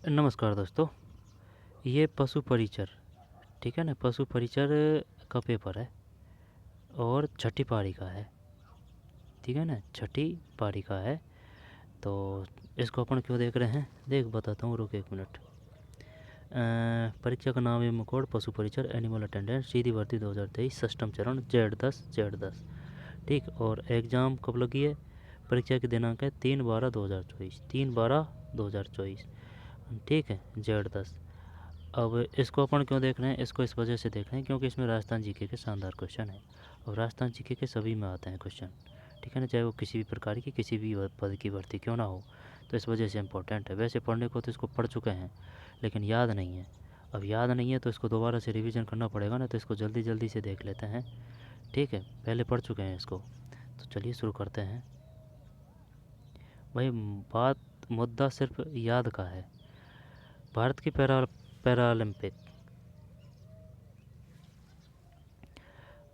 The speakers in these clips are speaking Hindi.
नमस्कार दोस्तों। ये पशु परिचर, ठीक है ना, पशु परिचर का पेपर है और छठी पारी का है। ठीक है ना, छठी पारी का है। तो इसको अपन क्यों देख रहे हैं, देख बताता हूँ, रुक एक मिनट। परीक्षा का नाम एवं कोड पशु परिचर एनिमल अटेंडेंट सीधी भर्ती 2023 षष्ठम चरण Z10 ठीक। और एग्ज़ाम कब लगी है, परीक्षा की दिनांक है 3/12/2024, 3/12/2024, ठीक है, Z10। अब इसको अपन क्यों देख रहे हैं, इसको इस वजह से देख रहे हैं क्योंकि इसमें राजस्थान जीके के शानदार क्वेश्चन है। और राजस्थान जीके के सभी में आते हैं क्वेश्चन, ठीक है ना, चाहे वो किसी भी प्रकार की किसी भी पद की भर्ती क्यों ना हो। तो इस वजह से इम्पोर्टेंट है। वैसे पढ़ने को तो इसको पढ़ चुके हैं लेकिन याद नहीं है। अब याद नहीं है तो इसको दोबारा से रिवीजन करना पड़ेगा ना, तो इसको जल्दी जल्दी से देख लेते हैं, ठीक है। पहले पढ़ चुके हैं इसको, तो चलिए शुरू करते हैं। भाई बात, मुद्दा सिर्फ याद का है। भारत की पैरालंपिक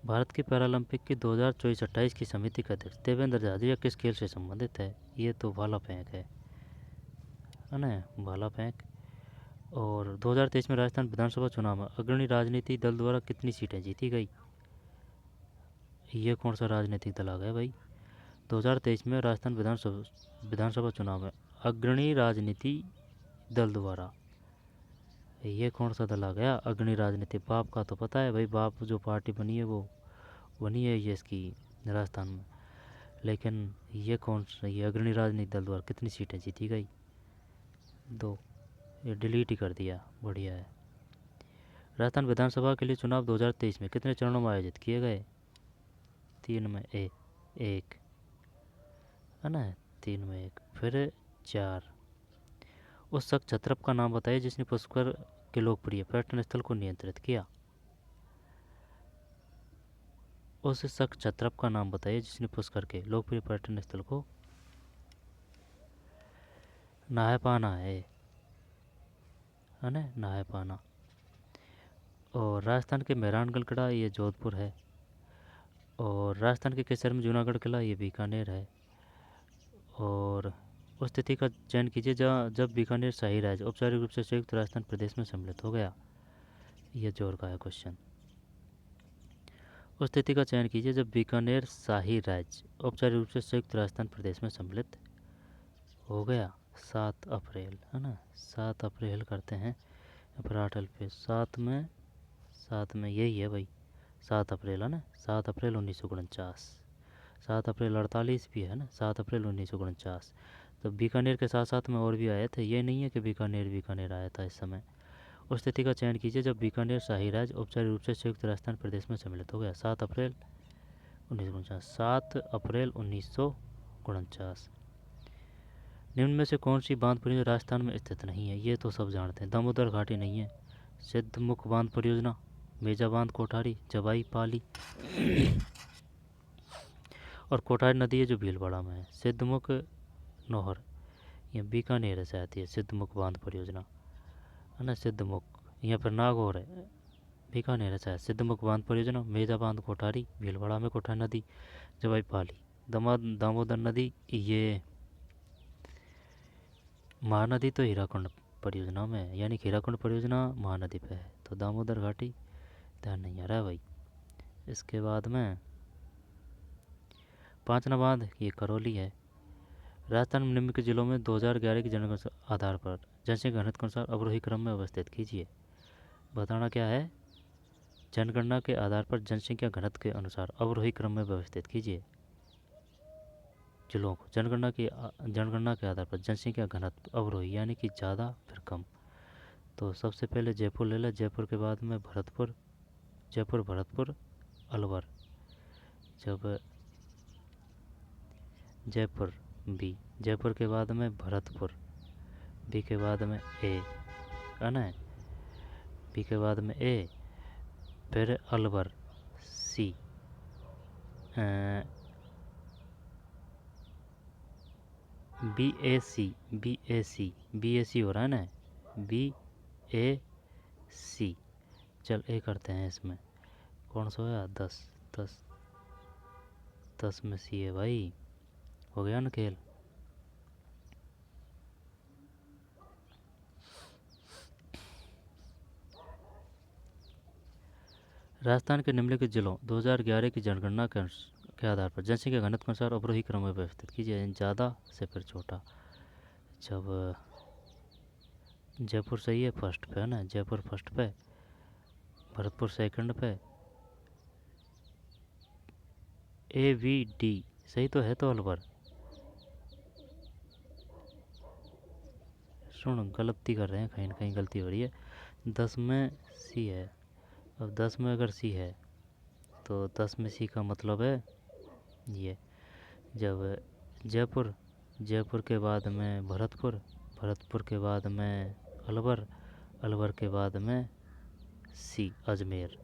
भारत की पैरालंपिक की 2024-28 की समिति का अध्यक्ष देवेंद्र झाझिया किस खेल से संबंधित है। ये तो भाला फेंक है ना, भाला फेंक। और 2023 में राजस्थान विधानसभा चुनाव में अग्रणी राजनीतिक दल द्वारा कितनी सीटें जीती गई। ये कौन सा राजनीतिक दल आ गया भाई। 2023 में राजस्थान विधानसभा चुनाव में अग्रणी राजनीति दल द्वारा, ये कौन सा दल आ गया अग्रणी राजनीति। बाप का तो पता है भाई, बाप जो पार्टी बनी है वो बनी है ये इसकी राजस्थान में। लेकिन ये कौन सा, ये अग्रणी राजनीतिक दल द्वारा कितनी सीटें जीती गई, 2। ये डिलीट ही कर दिया, बढ़िया है। राजस्थान विधानसभा के लिए चुनाव 2023 में कितने चरणों में आयोजित किए गए। 3 में 1 है ना, 3 में 1, फिर 4। उस शख्स छत्रप का नाम बताइए जिसने पुष्कर के लोकप्रिय पर्यटन स्थल को नियंत्रित किया। उस शख्स छत्रप का नाम बताइए जिसने पुष्कर के लोकप्रिय पर्यटन स्थल को, नहाय पाना है ना, नहाय पाना। और राजस्थान के मेहरानगढ़ किला ये जोधपुर है। और राजस्थान के किस शहर में जूनागढ़ किला ये बीकानेर है। और उस तिथि का चयन कीजिए जहाँ जब बीकानेर शाही राज्य औपचारिक रूप से संयुक्त राजस्थान प्रदेश में सम्मिलित हो गया। यह जोर का है क्वेश्चन। उस तिथि का चयन कीजिए जब बीकानेर शाही राज्य औपचारिक रूप से संयुक्त राजस्थान प्रदेश में सम्मिलित हो गया। 7 अप्रैल है ना, 7 अप्रैल करते हैं। यहाँ पर 8 पे 7 में यही है भाई, 7 अप्रैल है ना, 7 अप्रैल 1949। 7 अप्रैल 48 भी है ना, 7 अप्रैल 1949। तो बीकानेर के साथ साथ में और भी आए थे, ये नहीं है कि बीकानेर आया था इस समय। उस तिथि का चयन कीजिए जब बीकानेर शाही राज्य औपचारिक रूप से संयुक्त राजस्थान प्रदेश में सम्मिलित हो गया। 7 अप्रैल 1949, 7 अप्रैल 1949। निम्न में से कौन सी बांध परियोजना राजस्थान में स्थित नहीं है। ये तो सब जानते हैं, दामोदर घाटी नहीं है, सिद्धमुख बांध परियोजना, मेजा बांध कोठारी, जवाई पाली और कोठारी नदी है जो भीलवाड़ा में है। सिद्धमुख नौहर, ये बीकानेर से आती है सिद्धमुख बांध परियोजना है ना, सिद्धमुख। यहाँ पर नागौर है, बीकानेर से सिद्धमुख बांध परियोजना, मेजा बांध कोठारी, भीलवाड़ा में कोठारी नदी, जवाई पाली, दामोदर नदी ये महानदी तो हीराकुंड परियोजना में है, यानी कि हीराकुंड परियोजना महानदी पे है। तो दामोदर घाटी ध्यान नहीं आ रहा है भाई। इसके बाद में 5 बांध ये करौली है। राजस्थान में निम्नलिखित जिलों में 2011 की जनगणना के आधार पर जनसंख्या घनत्व के अनुसार अवरोही क्रम में अवस्थित कीजिए। बताना क्या है, जनगणना के आधार पर जनसंख्या घनत्व के अनुसार अवरोही क्रम में व्यवस्थित कीजिए जिलों को। जनगणना के आधार पर जनसंख्या घनत्व अवरोही यानी कि ज़्यादा फिर कम। तो सबसे पहले जयपुर ले लें, जयपुर के बाद में भरतपुर, जयपुर भरतपुर अलवर, जब जयपुर बी, जयपुर के बाद में भरतपुर, बी के बाद में ए है ना, बी के बाद में ए, फिर अलवर सी, बी ए सी हो रहा है ना, BAC। चल ए करते हैं इसमें, कौन सा होया, 10 10 10 में सी है भाई, हो गया ना खेल। राजस्थान के निम्नलिखित जिलों 2011 की जनगणना के आधार पर जनसंख्या घनत्व के अनुसार अवरोही क्रम में व्यवस्थित कीजिए, ज़्यादा से फिर छोटा। जब जयपुर सही है फर्स्ट पे, है ना, जयपुर फर्स्ट पे, भरतपुर सेकंड पे, AVD सही तो है, तो अलवर सुन गलती कर रहे हैं, कहीं ना कहीं गलती हो रही है। 10 में सी है। अब 10 में अगर सी है तो 10 में सी का मतलब है ये। जब जयपुर, जयपुर के बाद में भरतपुर, भरतपुर के बाद में अलवर, अलवर के बाद में सी अजमेर।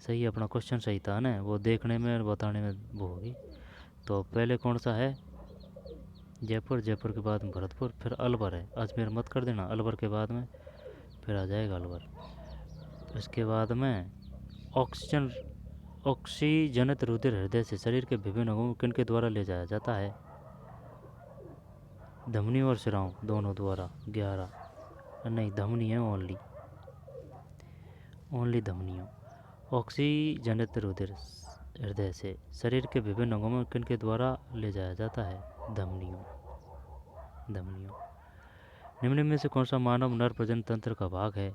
सही है, अपना क्वेश्चन सही था ना, वो देखने में और बताने में वो होगी। तो पहले कौन सा है? जयपुर, जयपुर के बाद में भरतपुर, फिर अलवर है, अजमेर मत कर देना, अलवर के बाद में फिर आ जाएगा अलवर। इसके बाद में ऑक्सीजन, ऑक्सीजनित रुधिर हृदय से शरीर के विभिन्न अंगों किन के द्वारा ले जाया जाता है? धमनी और शिराओं दोनों द्वारा। 11 नहीं, धमनी है ओनली, ओनली धमनियों। ऑक्सीजनित रुधिर हृदय से शरीर के विभिन्न अंगों में किन के द्वारा ले जाया जाता है? धमनियों, धमनियों। निम्न में से कौन सा मानव नर प्रजनन तंत्र का भाग है?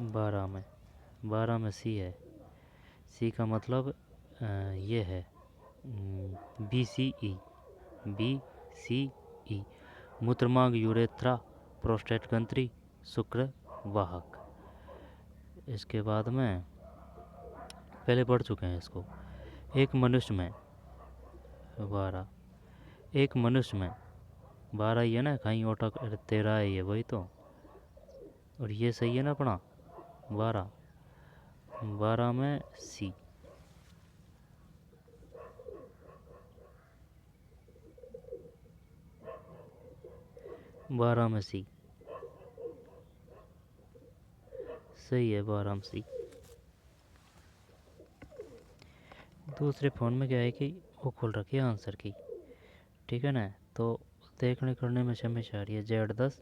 12 में सी है। सी का मतलब ये है BCE, BCE, मूत्रमार्ग, यूरेथ्रा, प्रोस्टेट ग्रंथि, शुक्र वाहक। इसके बाद में पहले पढ़ चुके हैं इसको। एक मनुष्य में 12, एक मनुष्य में 12 ही है ना, कहीं ओटा 13 है, ये वही तो, और ये सही है ना अपना 12, 12 में सी। बारह में सी सही है, 12 में सी। दूसरे फ़ोन में क्या है कि वो खोल रखी है आंसर की, ठीक है ना, तो देखने करने में हमेशा आ रही है Z10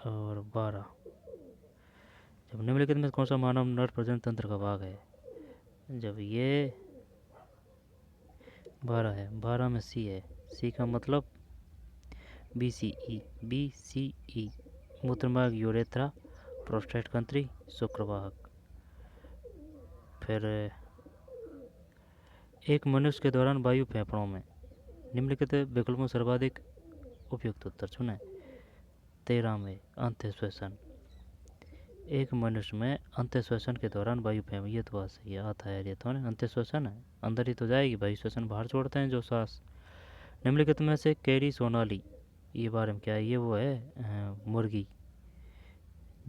और 12। जब निम्नलिखित में कौन सा मानव नर प्रजनन तंत्र का भाग है? जब ये 12 है, 12 में सी है। सी का मतलब BCE, BCE, मूत्रमार्ग, यूरेथ्रा, प्रोस्टेट ग्रंथि, शुक्रवाहक। फिर एक मनुष्य के दौरान वायु फेफड़ों में निम्नलिखित विकल्पों सर्वाधिक उपयुक्त उत्तर चुने। 13 में अंत्य श्वसन। एक मनुष्य में अंत्य श्वसन के दौरान वायु फेफड़, ये तो बात सही है, आता है ये तो ना, अंत्य श्वसन है, अंदर ही तो जाएगी, वायु श्वसन बाहर छोड़ते हैं जो सांस। निम्नलिखित में से कैरी सोनाली, ये बारे में क्या है? ये वो है मुर्गी।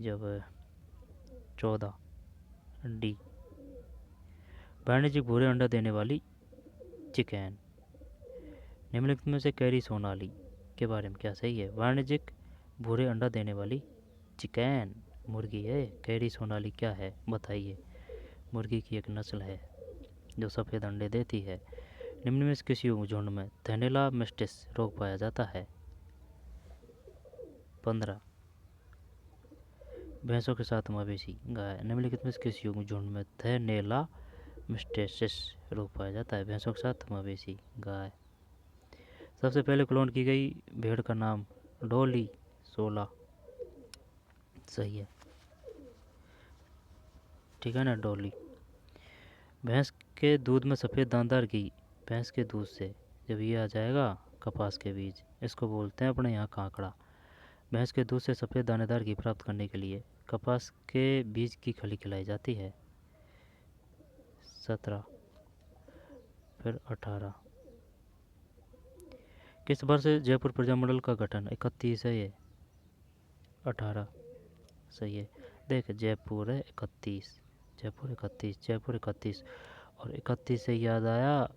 जब 14 डी, वाणिज्यिक भूरे अंडा देने वाली चिकन। निम्नलिखित में से कैरी सोनाली के बारे में क्या सही है? वाणिज्यिक भूरे अंडा देने वाली चिकन मुर्गी है। कैरी सोनाली क्या है बताइए? मुर्गी की एक नस्ल है जो सफ़ेद अंडे देती है। निम्न में से किसी झुंड में थैनेला मिस्टिस रोग पाया जाता है? 15 भैंसों के साथ मवेशी, गाय। निम्नलिखित में से किसी झुंड में थैनेला मिस्टिस रोग पाया जाता है? भैंसों के साथ मवेशी, गाय। सबसे पहले क्लोन की गई भेड़ का नाम? डॉली, 16 सही है, ठीक है ना, डॉली। भैंस के दूध में सफ़ेद दांतदार घी, भैंस के दूध से जब ये आ जाएगा कपास के बीज, इसको बोलते हैं अपने यहाँ कांकड़ा। भैंस के दूध से सफ़ेद दानेदार घी प्राप्त करने के लिए कपास के बीज की खली खिलाई जाती है? 17 फिर 18 किस वर्ष से जयपुर प्रजामंडल का गठन? 31 है ये, 18 सही है। देख जयपुर है 31, जयपुर 31, जयपुर 31, और 31 से याद आया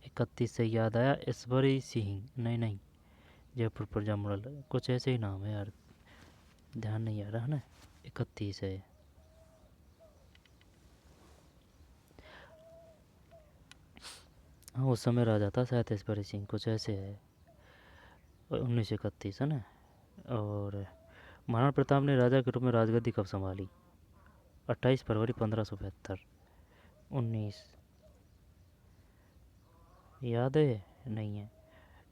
31 से याद आया ईश्वरी सिंह, नहीं नहीं, जयपुर प्रजामंडल कुछ ऐसे ही नाम है यार, ध्यान नहीं आ रहा है ना, 31 है। हाँ उस समय राजा था शायद ईश्वरी सिंह, कुछ ऐसे है, 1931 है ना। और महाराणा प्रताप ने राजा के रूप में राजगद्दी कब संभाली? 28 फरवरी 1572। 19 याद है? नहीं है,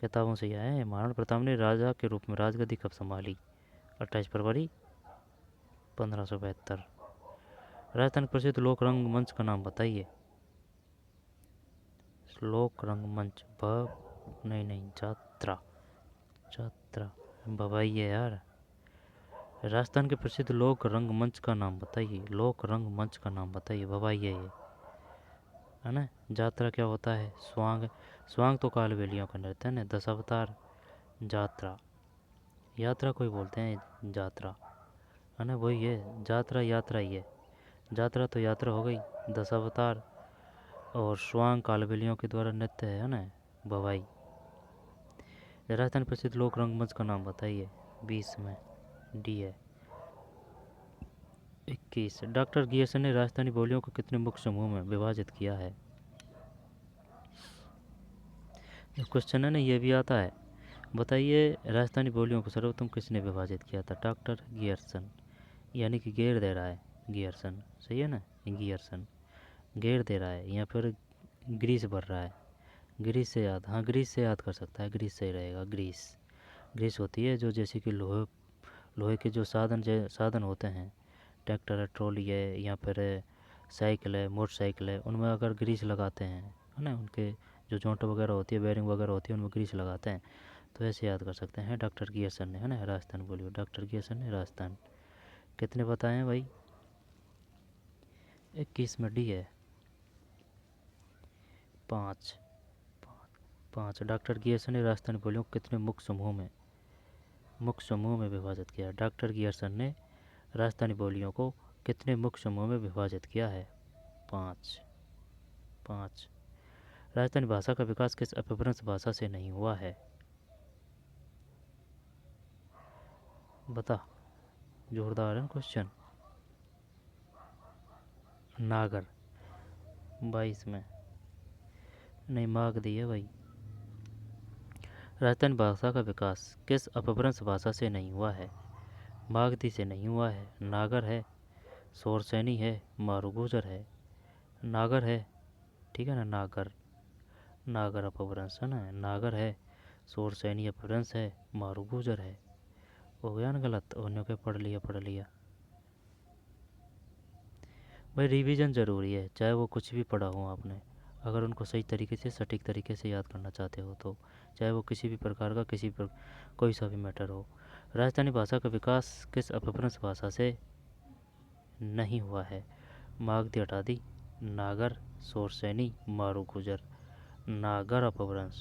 किताबों से यह है। महाराणा प्रताप ने राजा के रूप में राजगद्दी कब संभाली? 28 फरवरी 1572। राजस्थान के प्रसिद्ध लोक रंगमंच का नाम बताइए। लोक रंगमंच नहीं, जात्रा। जात्रा बवाइए यार। राजस्थान के प्रसिद्ध लोक रंगमंच का नाम बताइए। लोक रंगमंच का नाम बताइए, बवाइए ये, है ना। जात्रा क्या होता है? स्वांग। स्वांग तो कालबेलियों का नृत्य है ना। दशावतार जात्रा। यात्रा कोई बोलते हैं जात्रा, है ना, वही है। जात्रा यात्रा ही है। जात्रा तो यात्रा हो गई। दशावतार और स्वांग कालबेलियों के द्वारा नृत्य है ना, बवाई। राजस्थान प्रसिद्ध लोक रंगमंच का नाम बताइए। 20 में डी है। 21 डॉक्टर गियर्सन ने राजस्थानी बोलियों को कितने मुख्य समूह में विभाजित किया है? क्वेश्चन है ना, ये भी आता है। बताइए राजस्थानी बोलियों को सर्वोत्तम किसने विभाजित किया था? डॉक्टर गियर्सन, यानी कि गेर दे रहा है गियर्सन, सही है ना, गियर्सन गेर दे रहा है, या फिर ग्रीस भर रहा है। ग्रीस से याद, हाँ ग्रीस से याद कर सकता है, ग्रीस सही रहेगा। ग्रीस। ग्रीस होती है जो जैसे कि लोहे के जो साधन होते हैं, ट्रैक्टर है, ट्रॉली है, या फिर साइकिल है, मोटरसाइकिल है, उनमें अगर ग्रीस लगाते हैं, है ना, उनके जो जोंट वगैरह होती है, बेरिंग वगैरह होती है, उनमें ग्रीस लगाते हैं। तो ऐसे याद कर सकते हैं डॉक्टर गियर्सन ने, है ना। राजस्थान बोलिए, डॉक्टर गियर्सन ने राजस्थान। कितने बताए हैं भाई? 21 में डी है। 5 5 डॉक्टर गियर्सन ने राजस्थानी बोलियों को कितने मुख्य समूह में विभाजित किया? डॉक्टर गियर्सन ने राजस्थानी बोलियों को कितने मुख्य समूह में विभाजित किया है? 5 5 राजस्थानी भाषा का विकास किस अपभ्रंश भाषा से नहीं हुआ है? बता, जोरदार है क्वेश्चन। नागर। 22 में नहीं, मार्क दी है भाई। राजस्थानी भाषा का विकास किस अपभ्रंश भाषा से नहीं हुआ है? मागधी से नहीं हुआ है, नागर है, शोरसैनी है, मारू गुजर है। नागर है, ठीक है ना, नागर। नागर अपभ्रंश है ना, नागर है, शोरसैनी अपभ्रंश है, मारू गुजर है। हो गया ना गलत, उन्होंने के पढ़ लिया भाई। रिवीजन ज़रूरी है, चाहे वो कुछ भी पढ़ा हो आपने, अगर उनको सही तरीके से, सटीक तरीके से याद करना चाहते हो तो, चाहे वो किसी भी प्रकार का, कोई सा भी मैटर हो। राजस्थानी भाषा का विकास किस अपभ्रंश भाषा से नहीं हुआ है? मागधी हटा दी, नागर, शोरसैनी, मारू गुजर। नागर अपभ्रंश,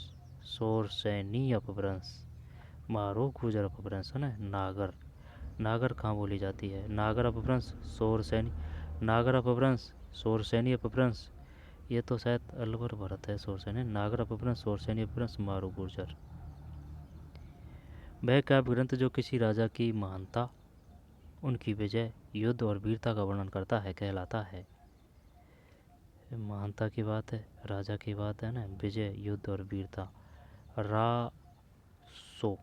शोरसैनी अपभ्रंश, मारू गुजर अपभ्रंश, है ना। नागर। नागर कहाँ बोली जाती है? नागर अपभ्रंश, शोरसैनी। नागर अपभ्रंश, शोरसैनी अपभ्रंश, ये तो शायद अलवर भरत है। शोरसैनी, नागर अपभ्रंश, शोरसैनी अपभ्रंश, मारू गुर्जर। वह काव्य ग्रंथ जो किसी राजा की महानता, उनकी विजय, युद्ध और वीरता का वर्णन करता है, कहलाता है? महानता की बात है, राजा की बात है ना, विजय, युद्ध और वीरता। रासो।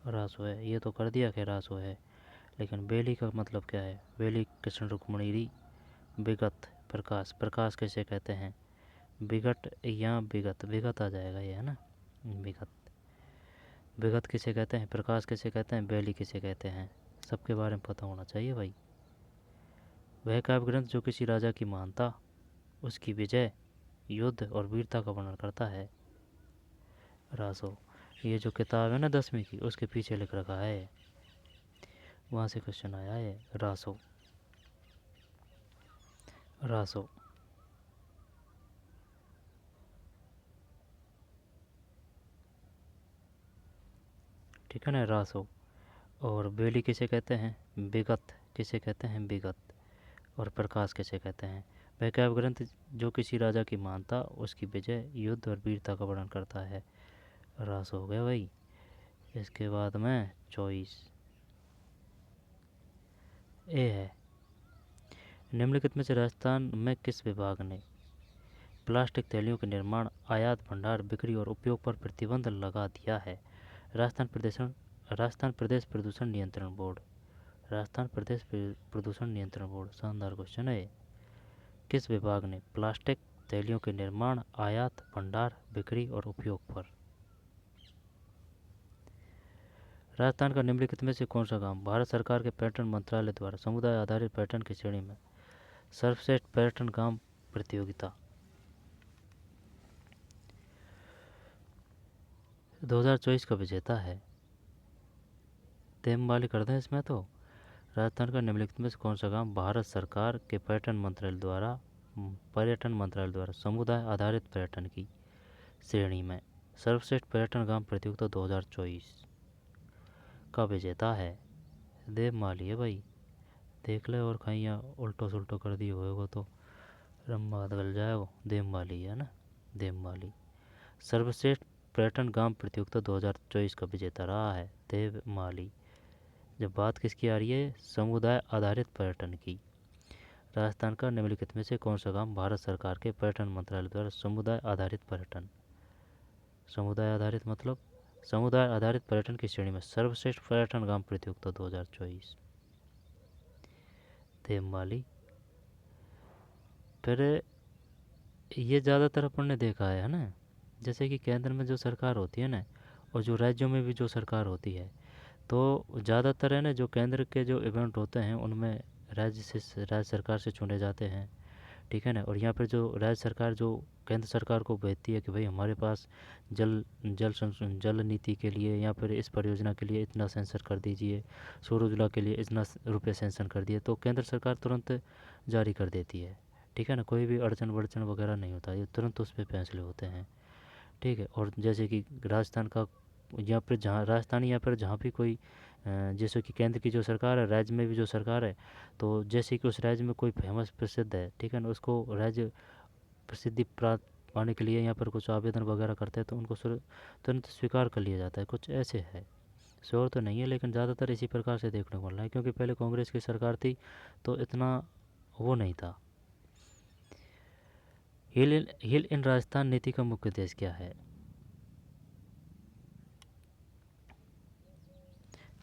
रासो है, ये तो कर दिया कि रासो है, लेकिन बेली का मतलब क्या है? बेली कृष्ण रुक्मणी री, विगत, प्रकाश। प्रकाश कैसे कहते हैं? विगत या विगत, विगत आ जाएगा ये, है ना, विगत। विगत किसे कहते हैं? प्रकाश किसे कहते हैं? बेली किसे कहते हैं? सबके बारे में पता होना चाहिए भाई। वह काव्य ग्रंथ जो किसी राजा की महानता, उसकी विजय, युद्ध और वीरता का वर्णन करता है। रासो। ये जो किताब है ना 10वीं की, उसके पीछे लिख रखा है, वहाँ से क्वेश्चन आया है। रासो। रासो। ठीक है ना, रासो। और बेली किसे कहते हैं? विगत किसे कहते हैं? विगत। और प्रकाश किसे कहते हैं? वह काव्य ग्रंथ जो किसी राजा की महानता, उसकी विजय, युद्ध और वीरता का वर्णन करता है। रास हो गया भाई। इसके बाद में चॉइस ए है। निम्नलिखित में से राजस्थान में किस विभाग ने प्लास्टिक थैलियों के निर्माण, आयात, भंडार, बिक्री और उपयोग पर प्रतिबंध लगा दिया है? राजस्थान राजस्थान प्रदेश प्रदूषण नियंत्रण बोर्ड। राजस्थान प्रदेश प्रदूषण नियंत्रण बोर्ड, शानदार क्वेश्चन है। किस विभाग ने प्लास्टिक थैलियों के निर्माण, आयात, भंडार, बिक्री और उपयोग पर। राजस्थान का निम्नलिखित में से कौन सा काम भारत सरकार के पर्यटन मंत्रालय द्वारा समुदाय आधारित पर्यटन की श्रेणी में सर्वश्रेष्ठ पर्यटन काम प्रतियोगिता 2024 का विजेता है। तेम वाली कर दें इसमें तो। राजस्थान का निम्नलिखित में से कौन सा काम भारत सरकार के पर्यटन मंत्रालय द्वारा समुदाय आधारित पर्यटन की श्रेणी में सर्वश्रेष्ठ पर्यटन काम प्रतियोगिता 2024 का विजेता है। देव माली है भाई, देख ले और कहीं यहाँ उल्टो सुल्टो कर दिए होगा तो रम्मा गल जाए। वो देव माली है ना, देव माली सर्वश्रेष्ठ पर्यटन गांव प्रतियोगिता 2024 का विजेता रहा है देव माली। जब बात किसकी आ रही है, समुदाय आधारित पर्यटन की। राजस्थान का निम्नलिखित में से कौन सा गांव भारत सरकार के पर्यटन मंत्रालय द्वारा समुदाय आधारित पर्यटन, समुदाय आधारित मतलब समुदाय आधारित पर्यटन की श्रेणी में सर्वश्रेष्ठ पर्यटन गांव प्रतियोगिता 2024 देव माली। फिर ये ज़्यादातर अपन ने देखा है ना, जैसे कि केंद्र में जो सरकार होती है ना और जो राज्यों में भी जो सरकार होती है, तो ज़्यादातर है ना जो केंद्र के जो इवेंट होते हैं उनमें राज्य सरकार से चुने जाते हैं, ठीक है ना। और यहाँ पर जो राज्य सरकार जो केंद्र सरकार को भेजती है कि भाई हमारे पास जल नीति के लिए यहाँ पर इस परियोजना के लिए इतना सेंसर कर दीजिए, सौर ऊर्जा के लिए इतना रुपये सेंसन कर दिए, तो केंद्र सरकार तुरंत जारी कर देती है, ठीक है ना। कोई भी अड़चन वड़चन वगैरह नहीं होता, ये तुरंत उस पर फैसले होते हैं, ठीक है। और जैसे कि राजस्थान का यहाँ पर जहाँ राजस्थानी यहाँ पर जहाँ भी कोई जैसे कि केंद्र की जो सरकार है, राज्य में भी जो सरकार है, तो जैसे कि उस राज्य में कोई फेमस प्रसिद्ध है, ठीक है ना, उसको राज्य प्रसिद्धि प्राप्त पाने के लिए यहाँ पर कुछ आवेदन वगैरह करते हैं तो उनको तुरंत स्वीकार कर लिया जाता है, कुछ ऐसे है। श्योर तो नहीं है लेकिन ज़्यादातर इसी प्रकार से देखने को मिल रहा है, क्योंकि पहले कांग्रेस की सरकार थी तो इतना वो नहीं था। हिल इन राजस्थान नीति का मुख्य उद्देश्य क्या है।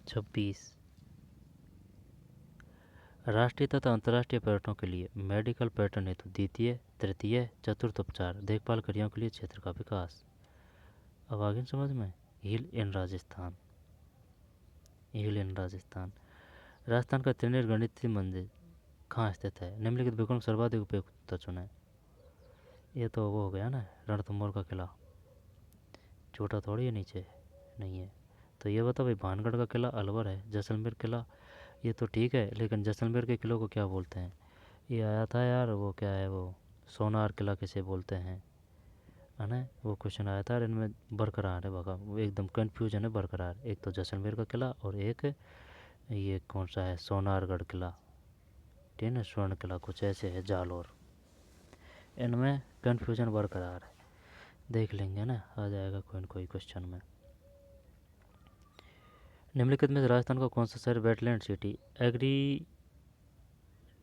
26 राष्ट्रीय तथा अंतर्राष्ट्रीय पर्यटकों के लिए मेडिकल पर्यटन हेतु द्वितीय, तृतीय, चतुर्थ उपचार देखभाल कार्यों के लिए क्षेत्र का विकास। अब आगे समझ में। हिल इन राजस्थान, हिल इन राजस्थान। राजस्थान का त्रिनेत्र गणितीय मंदिर कहाँ स्थित है, निम्नलिखित विकल्प सर्वाधिक उपयुक्त चुनें। ये तो वो हो गया ना, रणथंभौर का किला, छोटा थोड़ी है नीचे नहीं है। तो ये बताओ भाई, भानगढ़ का किला अलवर है, जैसलमेर किला ये तो ठीक है, लेकिन जैसलमेर के किलों को क्या बोलते हैं। ये आया था यार, वो क्या है वो, सोनार किला किसे बोलते हैं, है ना, वो क्वेश्चन आया था। और इनमें बरकरार है बगा, वो एकदम कन्फ्यूजन है बरकरार, एक तो जैसलमेर का किला और एक ये कौन सा है, सोनारगढ़ किला, ठीक है ना, स्वर्ण किला कुछ ऐसे है, जालौर, इनमें कन्फ्यूजन बरकरार है। देख लेंगे ना, आ जाएगा कोई न कोई क्वेश्चन में। निम्नलिखित में से राजस्थान का कौन सा शहर wetland city agree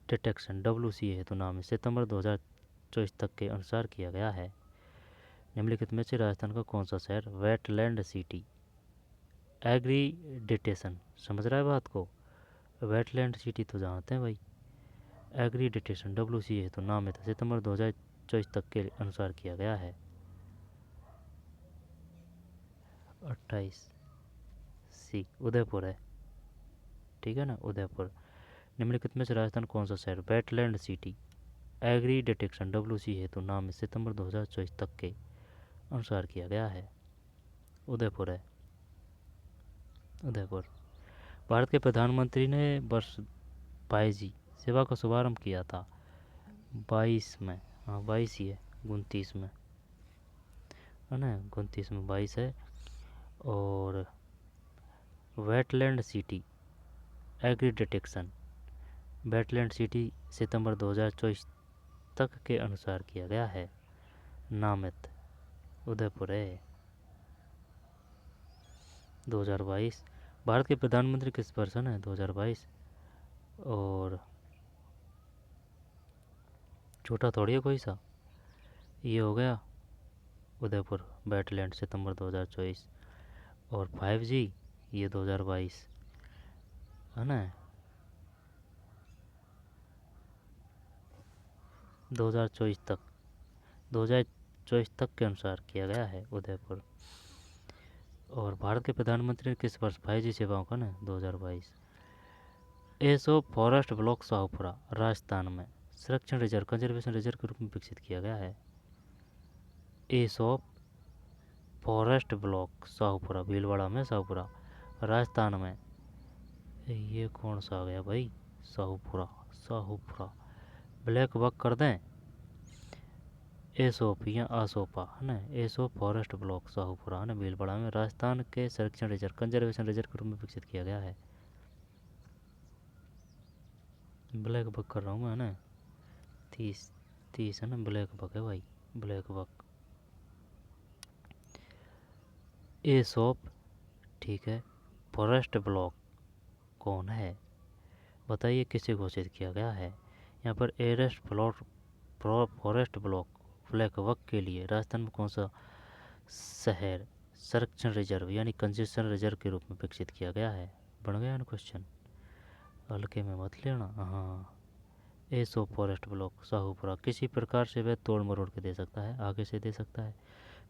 detection WCA हेतु नाम सितंबर 2024 तक के अनुसार किया गया है। निम्नलिखित में से राजस्थान का कौन सा शहर वेटलैंड सिटी एग्रीडिटेशन, समझ रहा है बात को, वेटलैंड सिटी तो जानते हैं भाई, एग्रीडिटेशन WCA हेतु नाम है तो सितंबर 2024 तक के अनुसार किया गया है। 28 सी उदयपुर है, ठीक है ना, उदयपुर। निम्नलिखित में से राजस्थान कौन सा शहर wetland city accreditation WCA हेतु नाम में सितंबर 2024 तक के अनुसार किया गया है। उदयपुर है, उदयपुर। भारत के प्रधानमंत्री ने वर्ष 22 सेवा का शुभारंभ किया था 22 में, हाँ 22 ही है, 29 में है ना, 29 में 22 है। और wetland city accreditation wetland city सितंबर 2024 तक के अनुसार किया गया है, नामित उदयपुर है। 2022 भारत के प्रधानमंत्री किस पर्सन है 2022, और छोटा थोड़ी है कोई सा। ये हो गया उदयपुर वेटलैंड सितंबर 2024। और 5G ये 2022 है ना, 2024 तक, 2024 तक के अनुसार किया गया है उदयपुर। और भारत के प्रधानमंत्री ने किस वर्ष 5G सेवाओं का ना 2022। एसो फॉरेस्ट ब्लॉक शाहपुरा राजस्थान में संरक्षण रिजर्व कंजर्वेशन रिजर्व के रूप में विकसित किया गया है। एसो फॉरेस्ट ब्लॉक शाहपुरा भीलवाड़ा में, शाहपुरा राजस्थान में। ये कौन सा आ गया भाई, शाहपुरा, शाहपुरा ब्लैक बक कर दें, एसोप या आसोपा है ना, एसोप फॉरेस्ट ब्लॉक शाहपुरा है ना भीलवाड़ा में राजस्थान के संरक्षण रिजर्व कंजर्वेशन रिजर्व के रूप में विकसित किया गया है। ब्लैक बक कर रहा हूँ मैं, है ना, 30 है ना, ब्लैक बक है भाई, ब्लैक बक। एसोप ठीक है, फॉरेस्ट ब्लॉक कौन है बताइए, किसे घोषित किया गया है। यहाँ पर एरेस्ट फॉरेस्ट ब्लॉक ब्लैक बक के लिए राजस्थान में कौन सा शहर संरक्षण रिजर्व यानी कंजेशन रिजर्व के रूप में विकसित किया गया है। बन गया ना क्वेश्चन, हल्के में मत लेना। हाँ, एसो फॉरेस्ट ब्लॉक शाहपुरा किसी प्रकार से वह तोड़ मरोड़ के दे सकता है, आगे से दे सकता है,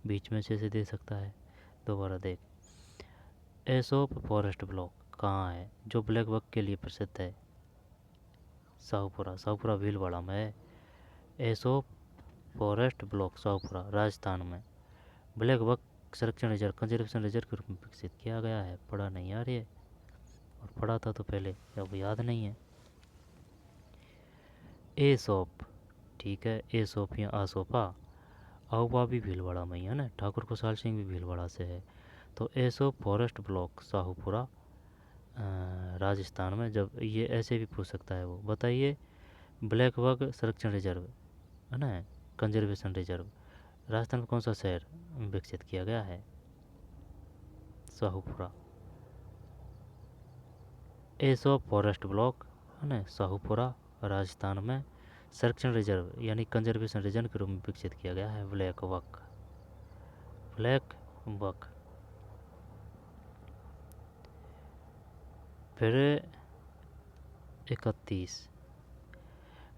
बीच में से दे सकता है। दोबारा देख, एसोप फॉरेस्ट ब्लॉक कहाँ है जो ब्लैक बक के लिए प्रसिद्ध है, शाहपुरा, शाहपुरा भीलवाड़ा में है। एसोप फॉरेस्ट ब्लॉक शाहपुरा राजस्थान में ब्लैक बक संरक्षण रिजर्व कंजर्वेशन रिजर्व के रूप में विकसित किया गया है। पढ़ा नहीं यार ये, और पढ़ा था तो पहले, अब याद नहीं है। एसोप ठीक है, एसोप या आसोपा, आओपा भी भीलवाड़ा में ही है ना, ठाकुर कुशाल सिंह भी भीलवाड़ा से है। तो एसोप फॉरेस्ट ब्लॉक शाहपुरा राजस्थान में। जब ये ऐसे भी पूछ सकता है वो, बताइए ब्लैक बक संरक्षण रिजर्व है ना, कंजर्वेशन रिजर्व राजस्थान में कौन सा शहर विकसित किया गया है, शाहपुरा। एसोप फॉरेस्ट ब्लॉक है ना, शाहपुरा राजस्थान में संरक्षण रिजर्व यानी कंजर्वेशन रिजर्व के रूप में विकसित किया गया है ब्लैक बक, ब्लैक बक। फिर 31,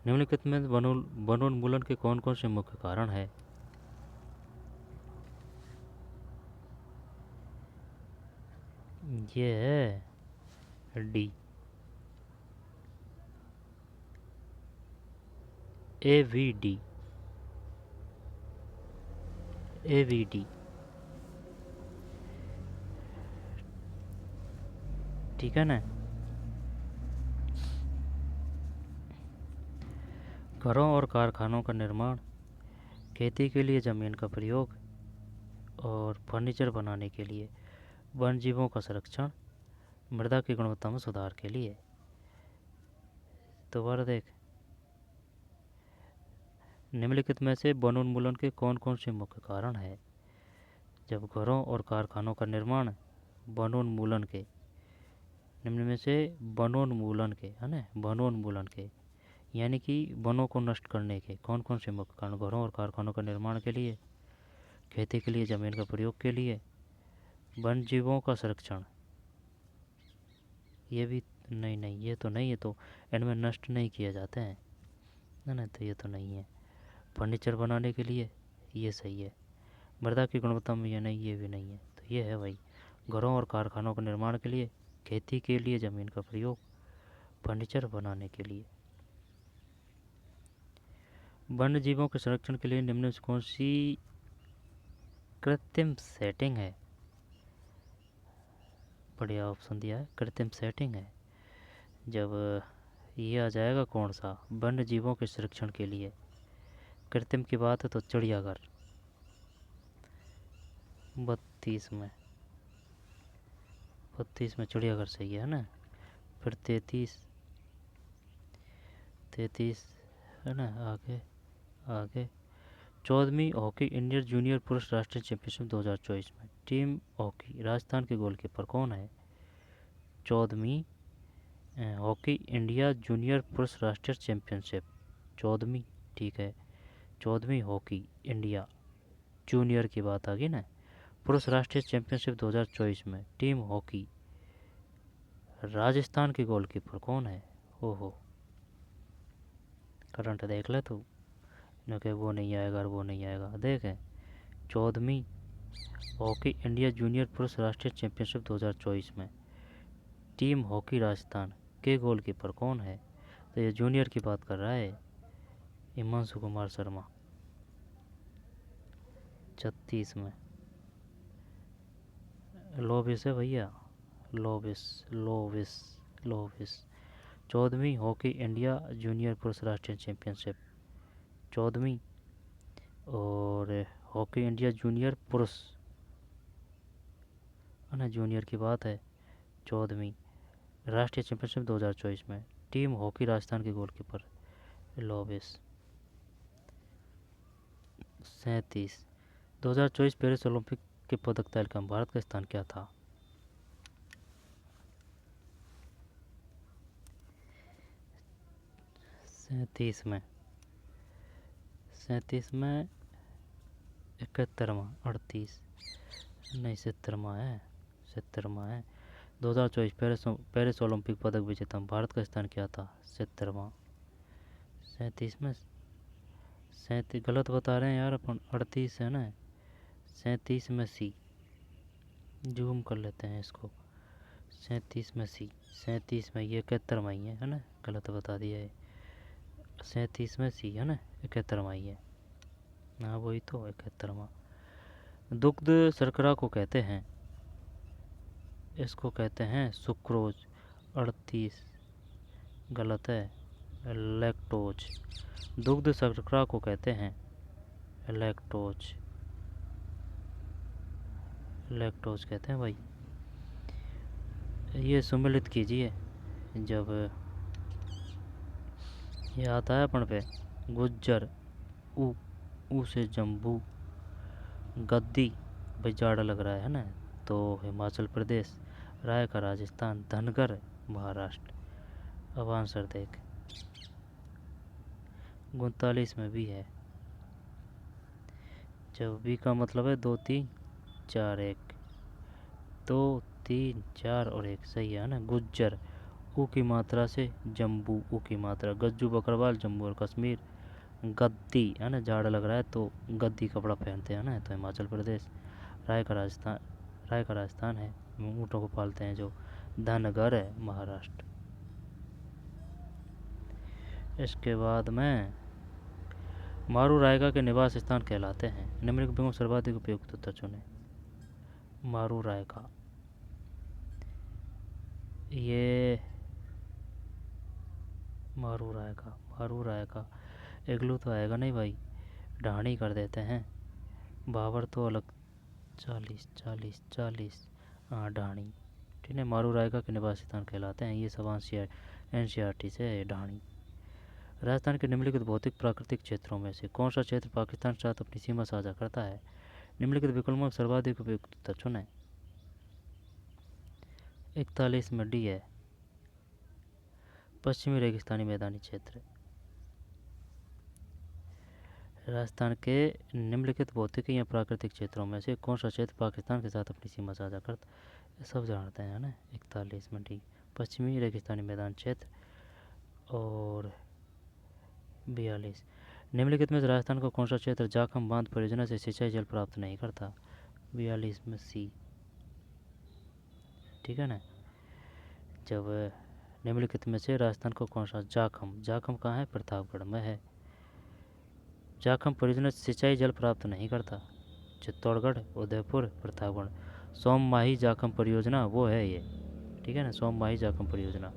निम्नलिखित में वनोन्मूलन के कौन कौन से मुख्य कारण है। ये है डी, AVD, AVD ठीक है ना। घरों और कारखानों का निर्माण, खेती के लिए ज़मीन का प्रयोग और फर्नीचर बनाने के लिए, वन जीवों का संरक्षण, मृदा की गुणवत्ता में सुधार के लिए। दोबारा देख, निम्नलिखित में से वनोन्मूलन के कौन कौन से मुख्य कारण है। जब घरों और कारखानों का निर्माण, वनोन्मूलन के, निम्न में से वनोन्मूलन के है ना, वनोन्मूलन के यानी कि वनों को नष्ट करने के कौन कौन से मुख्य कारण, घरों और कारखानों का निर्माण के लिए, खेती के लिए ज़मीन का प्रयोग के लिए, वन जीवों का संरक्षण। ये भी नहीं, नहीं ये तो नहीं है, तो इनमें नष्ट नहीं किए जाते हैं ना, तो ये तो नहीं है। फर्नीचर बनाने के लिए ये सही है, मृदा की गुणवत्ता में ये नहीं, ये भी नहीं है, तो ये है भाई घरों और कारखानों के निर्माण के लिए, खेती के लिए ज़मीन का प्रयोग, फर्नीचर बनाने के लिए। वन्य जीवों के संरक्षण के लिए निम्न से कौन सी कृत्रिम सेटिंग है। बढ़िया ऑप्शन दिया है, कृत्रिम सेटिंग है। जब ये आ जाएगा कौन सा, वन्य जीवों के संरक्षण के लिए कृत्रिम की बात है तो चिड़ियाघर, 32 में, 32 में चिड़ियाघर सही है ना। फिर 33 है ना, आगे आगे 14वीं हॉकी इंडियन जूनियर पुरुष राष्ट्रीय चैंपियनशिप 2024 में टीम हॉकी राजस्थान के गोलकीपर कौन है। 14वीं हॉकी इंडिया जूनियर पुरुष राष्ट्रीय चैंपियनशिप, 14वीं ठीक है, 14वीं हॉकी इंडिया जूनियर की बात आ गई ना, पुरुष राष्ट्रीय चैंपियनशिप 2024 में टीम हॉकी राजस्थान के गोलकीपर कौन है? ओहो, करंट देख ले तू, न कि वो नहीं आएगा और वो नहीं आएगा। देखें, 14वीं हॉकी इंडिया जूनियर पुरुष राष्ट्रीय चैंपियनशिप 2024 में टीम हॉकी राजस्थान के गोलकीपर कौन है? तो ये जूनियर की बात कर रहा है, हिमांशु कुमार शर्मा। 36 में लोविस है भैया, लोविस लोविस लोविस। 14वीं हॉकी इंडिया जूनियर पुरुष राष्ट्रीय चैंपियनशिप, 14वीं, और हॉकी इंडिया जूनियर पुरुष है ना, जूनियर की बात है। 14वीं राष्ट्रीय चैंपियनशिप 2024 में टीम हॉकी राजस्थान के गोलकीपर लोविस। 37, 2024 पेरिस ओलंपिक के पदक तालिका में भारत का स्थान क्या था? 37 में 71वां, 38 नहीं, 70वां है, 70वां है। 2024 पेरिस ओलंपिक पदक विजेता भारत का स्थान क्या था? 70वां। 37 में, 37 गलत बता रहे हैं यार अपन, 38 है ना। 37 में सी, जूम कर लेते हैं इसको। 37 में सी, 37 में, ये 71वां ही है ना, गलत बता दिया है। 37 में सी है ना, 71वां ही है। हाँ वही तो, 71वां। दुग्ध शर्करा को कहते हैं, इसको कहते हैं सुक्रोज। 38 गलत है, लैक्टोज। दुग्ध शर्करा को कहते हैं लैक्टोज, लैक्टोज कहते हैं भाई। ये सम्मिलित कीजिए, जब ये आता है अपन पे, गुज्जर, ऊ, ऊ से जम्बू, गद्दी, भाई जाड़ा लग रहा है ना, तो हिमाचल प्रदेश, राय का राजस्थान, धनगर महाराष्ट्र। अब आंसर देख, 39 में भी है। जब भी का मतलब है 2 3 4 1, 2 3 4 और 1, सही है ना। गुज्जर, ऊ की मात्रा से जम्बू, ऊ की मात्रा, गज्जू बकरवाल, जम्मू और कश्मीर। गद्दी है ना, जाड़ा लग रहा है तो गद्दी कपड़ा पहनते हैं ना, तो हिमाचल प्रदेश। राय का राजस्थान, राय का राजस्थान है, ऊँटों को पालते हैं जो। धनगर है महाराष्ट्र। इसके बाद में मारू रायका के निवास स्थान कहलाते हैं, निम्नलिखित में सर्वाधिक उपयुक्त उत्तर चुने। मारू रायका, ये मारू रायका, मारू रायका, इग्लू तो आएगा नहीं भाई, ढाणी कर देते हैं। बाबर तो अलग, 40 40 40, हाँ ढाणी, ठीक है। मारू रायका के निवास स्थान कहलाते हैं, ये सब NCERT से है, ढाणी। राजस्थान के निम्नलिखित भौतिक प्राकृतिक क्षेत्रों में से कौन सा क्षेत्र पाकिस्तान के साथ अपनी सीमा साझा करता है? निम्नलिखित विकल्पों में सर्वाधिक उपयुक्त उत्तर चुनें। 41 में डी है, पश्चिमी रेगिस्तानी मैदानी क्षेत्र। राजस्थान के निम्नलिखित भौतिक या प्राकृतिक क्षेत्रों में से कौन सा क्षेत्र पाकिस्तान के साथ अपनी सीमा साझा करता है? सब जानते हैं ना। 41 में डी, पश्चिमी रेगिस्तानी मैदान क्षेत्र। और 42, निम्नलिखित में से राजस्थान का कौन सा क्षेत्र जाखम बांध परियोजना से सिंचाई जल प्राप्त नहीं करता? 42 में सी, ठीक है ना। जब निम्नलिखित में से राजस्थान को कौन सा, जाखम, जाखम कहाँ है? प्रतापगढ़ में है। जाखम परियोजना से सिंचाई जल प्राप्त नहीं करता, चित्तौड़गढ़, उदयपुर, प्रतापगढ़। सोममाही जाखम परियोजना वो है ये, ठीक है ना, सोममाही जाखम परियोजना,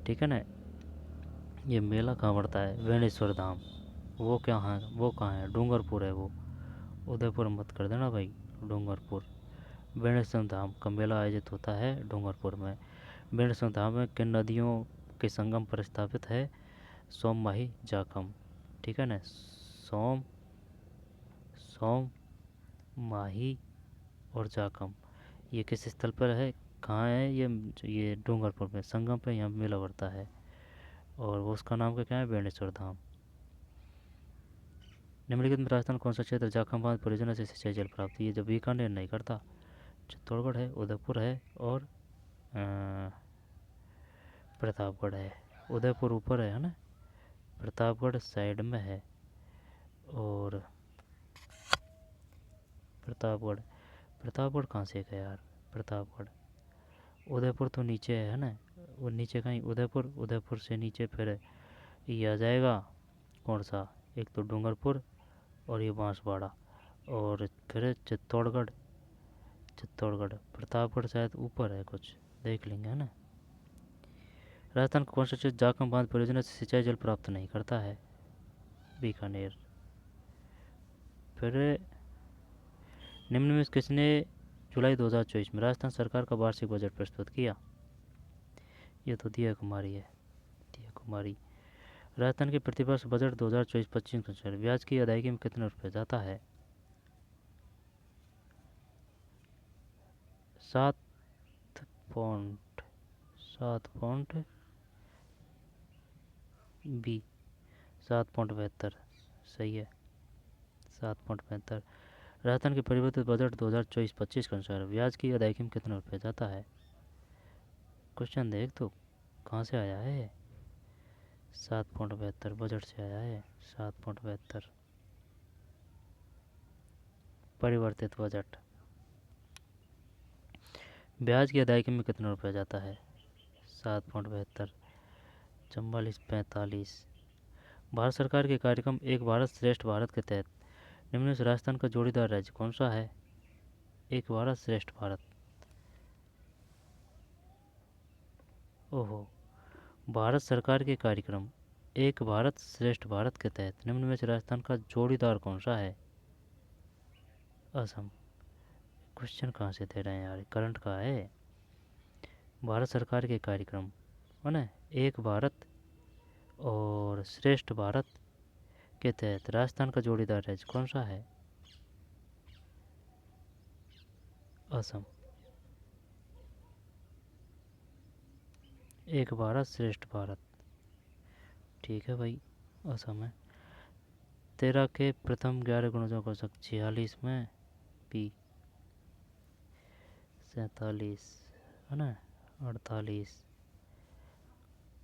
ठीक है ना। ये मेला कहाँ पड़ता है? वेणेश्वर धाम, वो क्या है, वो कहाँ है? डूंगरपुर है वो, उदयपुर मत कर देना भाई, डूंगरपुर। वेणेश्वर धाम का मेला आयोजित होता है डूंगरपुर में। वेणेश्वर धाम में किन नदियों के संगम पर स्थापित है? सोममाही जाखम, ठीक है ना। सोम, सोम, माही और जाखम, ये किस स्थल पर है, कहाँ है ये डूंगरपुर में संगम पे, यहाँ मेला पड़ता है। और वो उसका नाम क्या है? बेणेश्वर धाम। निम्नलिखित में राजस्थान कौन सा क्षेत्र जाखम बांध परियोजना से सिंचाई जल प्राप्ति? ये जब बीकानेर नहीं करता, चित्तौड़गढ़ है, उदयपुर है और प्रतापगढ़ है। उदयपुर ऊपर है ना, प्रतापगढ़ साइड में है। और प्रतापगढ़, प्रतापगढ़ कहाँ से गया यार, प्रतापगढ़, उदयपुर तो नीचे है ना, वो नीचे कहीं उदयपुर, उदयपुर से नीचे फिर ये आ जाएगा कौन सा, एक तो डूंगरपुर और ये बांसवाड़ा, और फिर चित्तौड़गढ़, चित्तौड़गढ़, प्रतापगढ़ शायद ऊपर है कुछ, देख लेंगे है ना। राजस्थान का कौन सा क्षेत्र जाखम बांध परियोजना से सिंचाई जल प्राप्त नहीं करता है, बीकानेर। फिर निम्न में से किसने जुलाई 2024 में राजस्थान सरकार का वार्षिक बजट प्रस्तुत किया, ये तो दिया कुमारी है, दिया कुमारी। राजस्थान के प्रतिवर्ष बजट 2024-25 के अनुसार ब्याज की अदायगी में कितना रुपये जाता है, 7 पॉइंट बी, 7.72, सही है, 7.72। राजस्थान के परिवर्तित बजट 2024-25 के अनुसार ब्याज की अदायगी में कितना रुपया जाता है। क्वेश्चन देख तो कहाँ से आया है, 7.72 बजट से आया है, 7.72 परिवर्तित बजट। ब्याज की अदायगी में कितना रुपया जाता है, 7.72, 44-45। भारत सरकार के कार्यक्रम एक भारत श्रेष्ठ भारत के तहत निम्न में से राजस्थान का जोड़ीदार राज्य कौन सा है, एक भारत श्रेष्ठ भारत, ओहो, भारत सरकार के कार्यक्रम एक भारत श्रेष्ठ भारत के तहत निम्न में से राजस्थान का जोड़ीदार कौन सा है, असम। क्वेश्चन कहाँ से दे रहे हैं यार, करंट का है। भारत सरकार के कार्यक्रम है ना, एक भारत और श्रेष्ठ भारत के तहत राजस्थान का जोड़ीदार राज्य कौन सा है, असम। एक भारत श्रेष्ठ भारत, ठीक है भाई, असम है। 13 के प्रथम 11 गुणजों का औसत 46 में पी, 47 है ना, 48,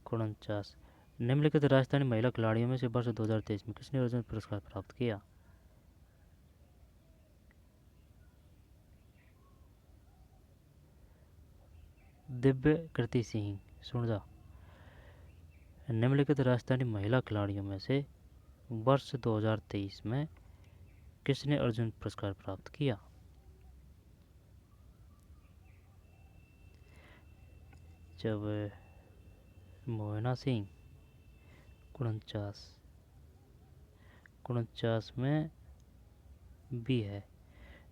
49। निम्नलिखित राजस्थानी महिला खिलाड़ियों में से वर्ष 2023 में किसने अर्जुन पुरस्कार प्राप्त किया, दिव्य कृति सिंह, सुन जा। निम्नलिखित राजस्थानी महिला खिलाड़ियों में से वर्ष 2023 में किसने अर्जुन पुरस्कार प्राप्त किया, जब मोहना सिंह, 49, 49 में बी है,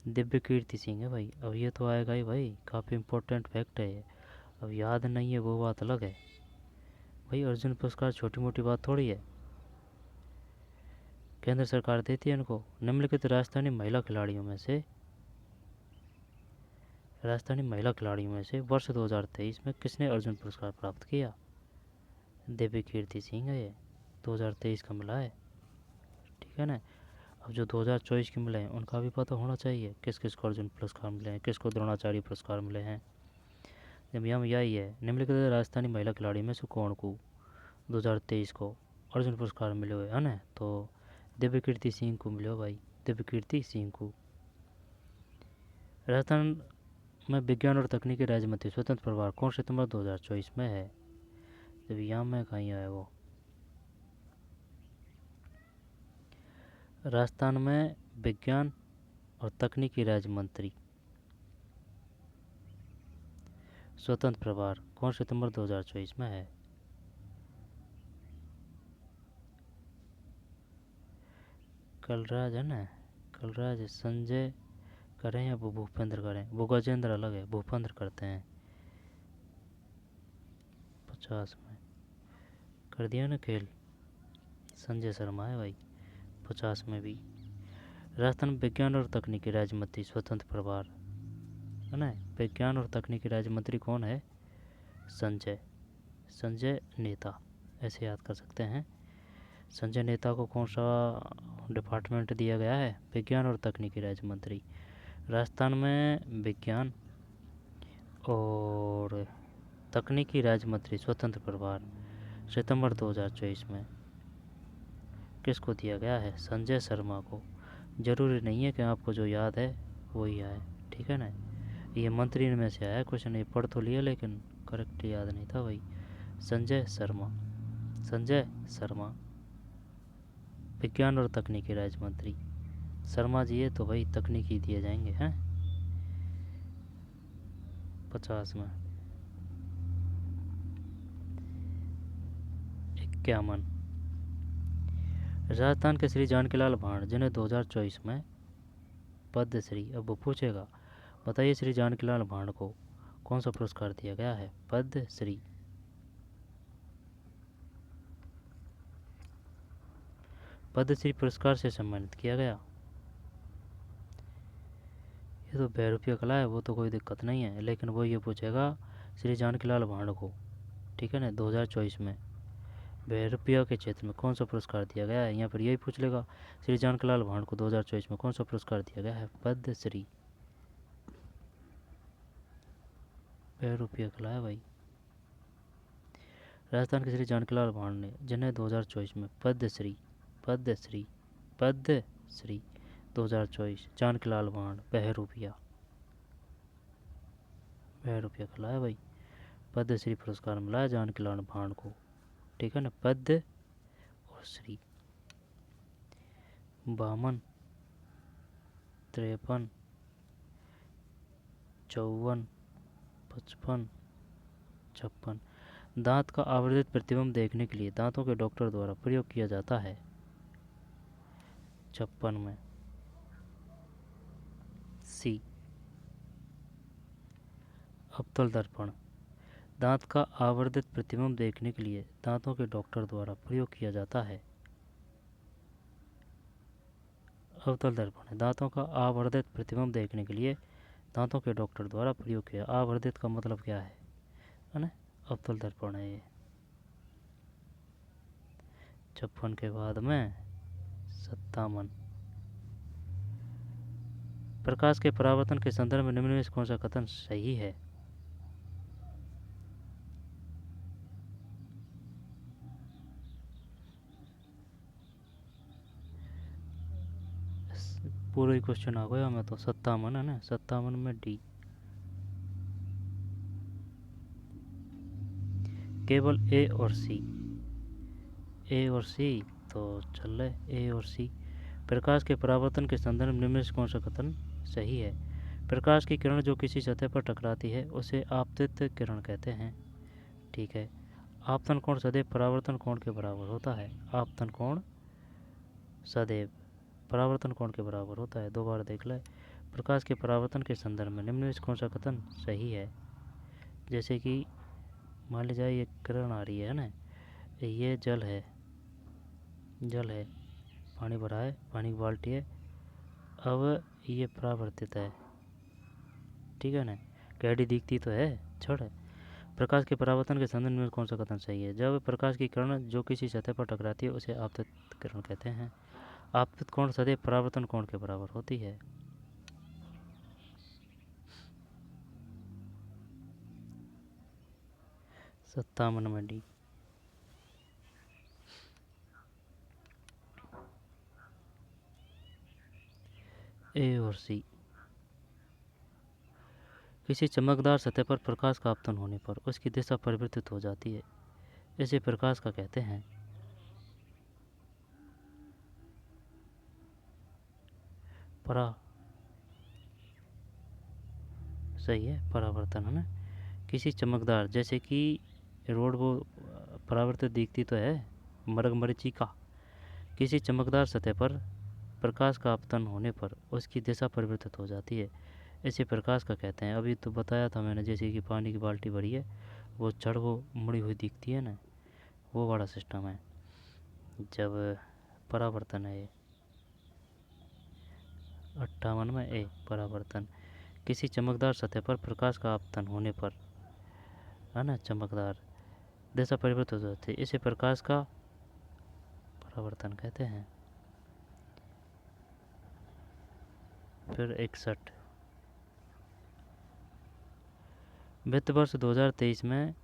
दिव्य कीर्ति सिंह है भाई। अब ये तो आएगा ही भाई, काफ़ी इंपॉर्टेंट फैक्ट है ये, अब याद नहीं है वो बात अलग है भाई, अर्जुन पुरस्कार छोटी मोटी बात थोड़ी है, केंद्र सरकार देती है इनको। निम्नलिखित राजस्थानी महिला खिलाड़ियों में से, राजस्थानी महिला खिलाड़ियों में से वर्ष 2023 में किसने अर्जुन पुरस्कार प्राप्त किया, दिव्य कीर्ति सिंह है ये, 2023 का मिला है, ठीक है ना। अब जो 2024 के मिले हैं उनका भी पता होना चाहिए, किस किस को अर्जुन पुरस्कार मिले हैं, किसको द्रोणाचार्य पुरस्कार मिले हैं। जब यहाँ यही है, निम्नलिखित राजस्थानी महिला खिलाड़ी में से कौन को 2023 को अर्जुन पुरस्कार मिले हुए है ना, तो दिव्य कीर्ति सिंह को मिले भाई, दिव्य कीर्ति सिंह को। राजस्थान में विज्ञान और तकनीकी राज्य मंत्री स्वतंत्र प्रभार कौन सितंबर 2024 में है, जब यहाँ में कहीं आया वो, राजस्थान में विज्ञान और तकनीकी राज्य मंत्री स्वतंत्र प्रभार कौन सितंबर 2024 में है, कलराज है ना, कलराज, संजय करें या वो भूपेंद्र करें, वो गजेंद्र अलग है, भूपेंद्र करते हैं। 50 में कर दिया ना खेल, संजय शर्मा है भाई, 50 में भी। राजस्थान विज्ञान और तकनीकी राज्य मंत्री स्वतंत्र प्रभार है ना, विज्ञान और तकनीकी राज्य मंत्री कौन है, संजय, संजय नेता, ऐसे याद कर सकते हैं। संजय नेता को कौन सा डिपार्टमेंट दिया गया है, विज्ञान और तकनीकी राज्य मंत्री। राजस्थान में विज्ञान और तकनीकी राज्य मंत्री स्वतंत्र प्रभार सितंबर 2024 में किसको दिया गया है? संजय शर्मा को। ज़रूरी नहीं है कि आपको जो याद है वही आए, ठीक है ना। ये मंत्री में से आया क्वेश्चन, ये पढ़ तो लिया लेकिन करेक्ट याद नहीं था भाई। संजय शर्मा, संजय शर्मा विज्ञान और तकनीकी राज्य मंत्री। शर्मा जी है तो भाई तकनीकी दिए जाएंगे हैं। 50 में 51। राजस्थान के श्री जानकीलाल भांड जिन्हें 2024 में पद्मश्री, अब वो पूछेगा बताइए श्री जानकीलाल भांड को कौन सा पुरस्कार दिया गया है? पद्मश्री। पद्मश्री पुरस्कार से सम्मानित किया गया। ये तो बहुरूपीय कला है, वो तो कोई दिक्कत नहीं है, लेकिन वो ये पूछेगा श्री जानकीलाल भांड को, ठीक है ना, 2024 में बहुरूपीय के क्षेत्र में कौन सा पुरस्कार दिया गया है। यहाँ पर यही पूछ लेगा श्री जानकीलाल भांड को 2024 में कौन सा पुरस्कार दिया गया है? पद्मश्री। बहुरूपीय कला है भाई। राजस्थान के श्री जानकीलाल भांड ने जिन्हें 2024 में पद्मश्री, पद्मश्री, पद्मश्री 2024 जानकीलाल भांड बहुरूपिया, बहुरूपिया कला है भाई। पद्मश्री पुरस्कार मिला है जानकीलाल भांड को, ठीक है ना, पद्म और श्री। 52, 53, 54, 55, 56। दांत का आवर्धित प्रतिबिंब देखने के लिए दांतों के डॉक्टर द्वारा प्रयोग किया जाता है। 56 में सी। अवतल दर्पण। दांत का आवर्धित प्रतिबिंब देखने के लिए दांतों के डॉक्टर द्वारा प्रयोग किया जाता है। अवतल दर्पण। दांतों का आवर्धित प्रतिबिंब देखने के लिए दांतों के डॉक्टर द्वारा प्रयोग किया। आवर्धित का मतलब क्या है ना, अवतल दर्पण है ये। 56 के बाद में 57। प्रकाश के परावर्तन के संदर्भ में निम्न में से कौन सा कथन सही है? पूरा ही क्वेश्चन आ गया मैं तो। 57 है ना, 57 में डी। केवल ए और सी, ए और सी तो चल रहे, ए और सी। प्रकाश के परावर्तन के संदर्भ में निम्न में से कौन सा कथन सही है? प्रकाश की किरण जो किसी सतह पर टकराती है उसे आपतित किरण कहते हैं, ठीक है। आपतन कोण सदैव परावर्तन कोण के बराबर होता है। आपतन कोण सदैव परावर्तन कोण के बराबर होता है। दो बार देख ले। प्रकाश के परावर्तन के संदर्भ में निम्न में से कौन सा कथन सही है? जैसे कि मान लीजिए ये किरण आ रही है ना, ये जल है, जल है, पानी भरा है, पानी की बाल्टी है, अब ये परावर्तित है, ठीक है ना, कैडी दिखती तो है, छोड़। प्रकाश के परावर्तन के संदर्भ में कौन सा कथन सही है? जब प्रकाश की किरण जो किसी सतह पर टकराती है उसे आपतित किरण कहते हैं। आपतित कोण सदैव परावर्तन कोण के बराबर होती है। 57 में डी। ए और सी। किसी चमकदार सतह पर प्रकाश का आपतन होने पर उसकी दिशा परिवर्तित हो जाती है, इसे प्रकाश का कहते हैं। परा सही है, परावर्तन है ना। किसी चमकदार, जैसे कि रोड वो परावर्तित दिखती तो है, मरगमरीची का। किसी चमकदार सतह पर प्रकाश का आपतन होने पर उसकी दिशा परिवर्तित हो जाती है, इसे प्रकाश का कहते हैं। अभी तो बताया था मैंने, जैसे कि पानी की बाल्टी भरी है, वो जड़ वो मुड़ी हुई दिखती है ना, वो बड़ा सिस्टम है जब परावर्तन है ये। 58 में ए परावर्तन। किसी चमकदार सतह पर प्रकाश का आपतन होने पर, है ना, चमकदार दिशा परिवर्तित हो जाती है, इसे प्रकाश का परावर्तन कहते हैं। फिर 61। वित्त वर्ष 2023 में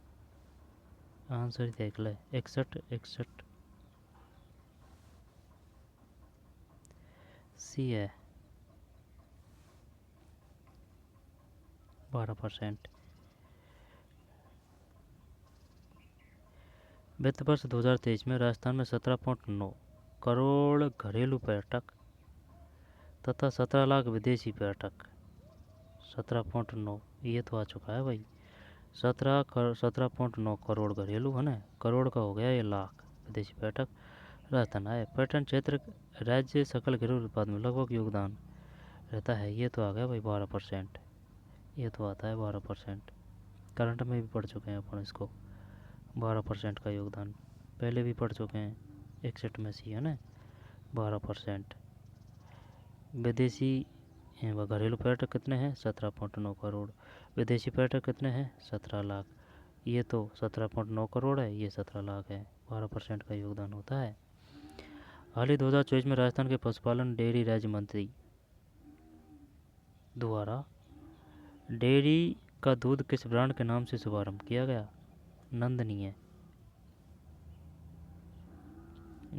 आंसर देख ले, 61 सी है 12%। वित्त वर्ष 2023 में राजस्थान में 17.9 करोड़ घरेलू पर्यटक तथा 17 लाख विदेशी पर्यटक। 17.9 ये तो आ चुका है भाई। 17.9 करोड़ घरेलू है ना, करोड़ का हो गया ये लाख विदेशी पर्यटक राजस्थान आए। पर्यटन क्षेत्र राज्य सकल घरेलू उत्पाद में लगभग योगदान रहता है, ये तो आ गया भाई 12%। ये तो आता है 12%, करंट में भी पढ़ चुके हैं अपन इसको। 12% का योगदान पहले भी पढ़ चुके हैं, 61 में सी है ना 12%। विदेशी व घरेलू पर्यटक कितने हैं? 17.9 करोड़। विदेशी पर्यटक कितने हैं? 17 लाख। ये तो 17.9 करोड़ है, ये 17 लाख है, 12% का योगदान होता है। हाल ही 2024 में राजस्थान के पशुपालन डेयरी राज्य मंत्री द्वारा डेयरी का दूध किस ब्रांड के नाम से शुभारंभ किया गया? नंदनी है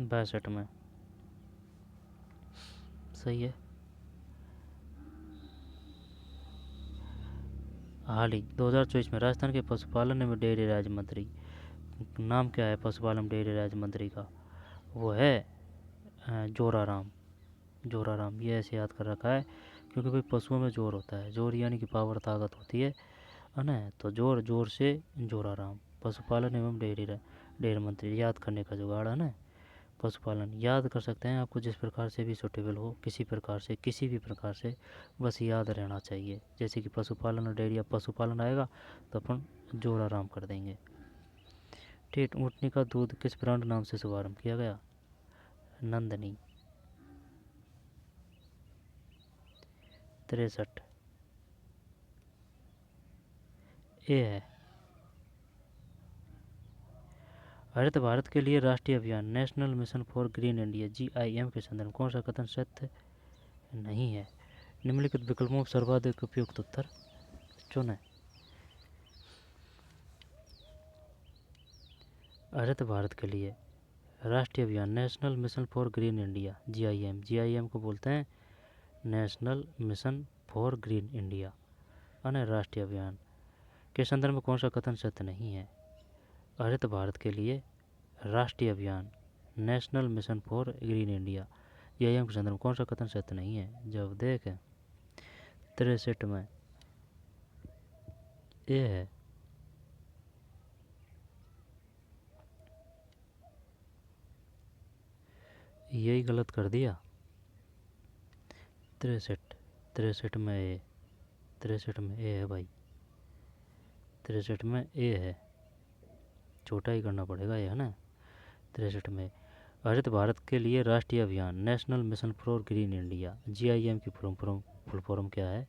62 में, सही है। हाल ही 2024 में राजस्थान के पशुपालन एवं डेयरी राज्य मंत्री, नाम क्या है पशुपालन डेयरी राज्य मंत्री का? वो है जोराराम। जोराराम, ये ऐसे याद कर रखा है क्योंकि भाई पशुओं में जोर होता है, जोर यानी कि पावर ताकत होती है ना, तो जोर जोर से जोराराम। पशुपालन एवं डेयरी मंत्री याद करने का जुगाड़ है ना। पशुपालन याद कर सकते हैं, आपको जिस प्रकार से भी सूटेबल हो, किसी प्रकार से किसी भी प्रकार से बस याद रहना चाहिए। जैसे कि पशुपालन और डेयरी, पशुपालन आएगा तो अपन जोराराम कर देंगे। ठीक, ऊँटनी का दूध किस ब्रांड नाम से शुभारंभ किया गया? नंदनी 63 ए है। हरित भारत के लिए राष्ट्रीय अभियान national mission for green India GIM के संदर्भ कौन सा कथन सत्य नहीं है? निम्नलिखित विकल्पों में सर्वाधिक उपयुक्त उत्तर चुनें। हरित भारत के लिए राष्ट्रीय अभियान national mission for green India GIM को बोलते हैं national mission for green India, अन्य राष्ट्रीय अभियान के संदर्भ में कौन सा कथन सत्य नहीं है? हरित भारत के लिए राष्ट्रीय अभियान national mission for green India GIM के संदर्भ में कौन सा कथन सत्य नहीं है? जब देख 63 में ये है। यही गलत कर दिया। 63 में ए, 63 में ए है भाई, 63 में ए है, छोटा ही करना पड़ेगा ये है ना। 63 में हरित भारत के लिए राष्ट्रीय अभियान national mission for green India GIM की फुल फॉर्म क्या है?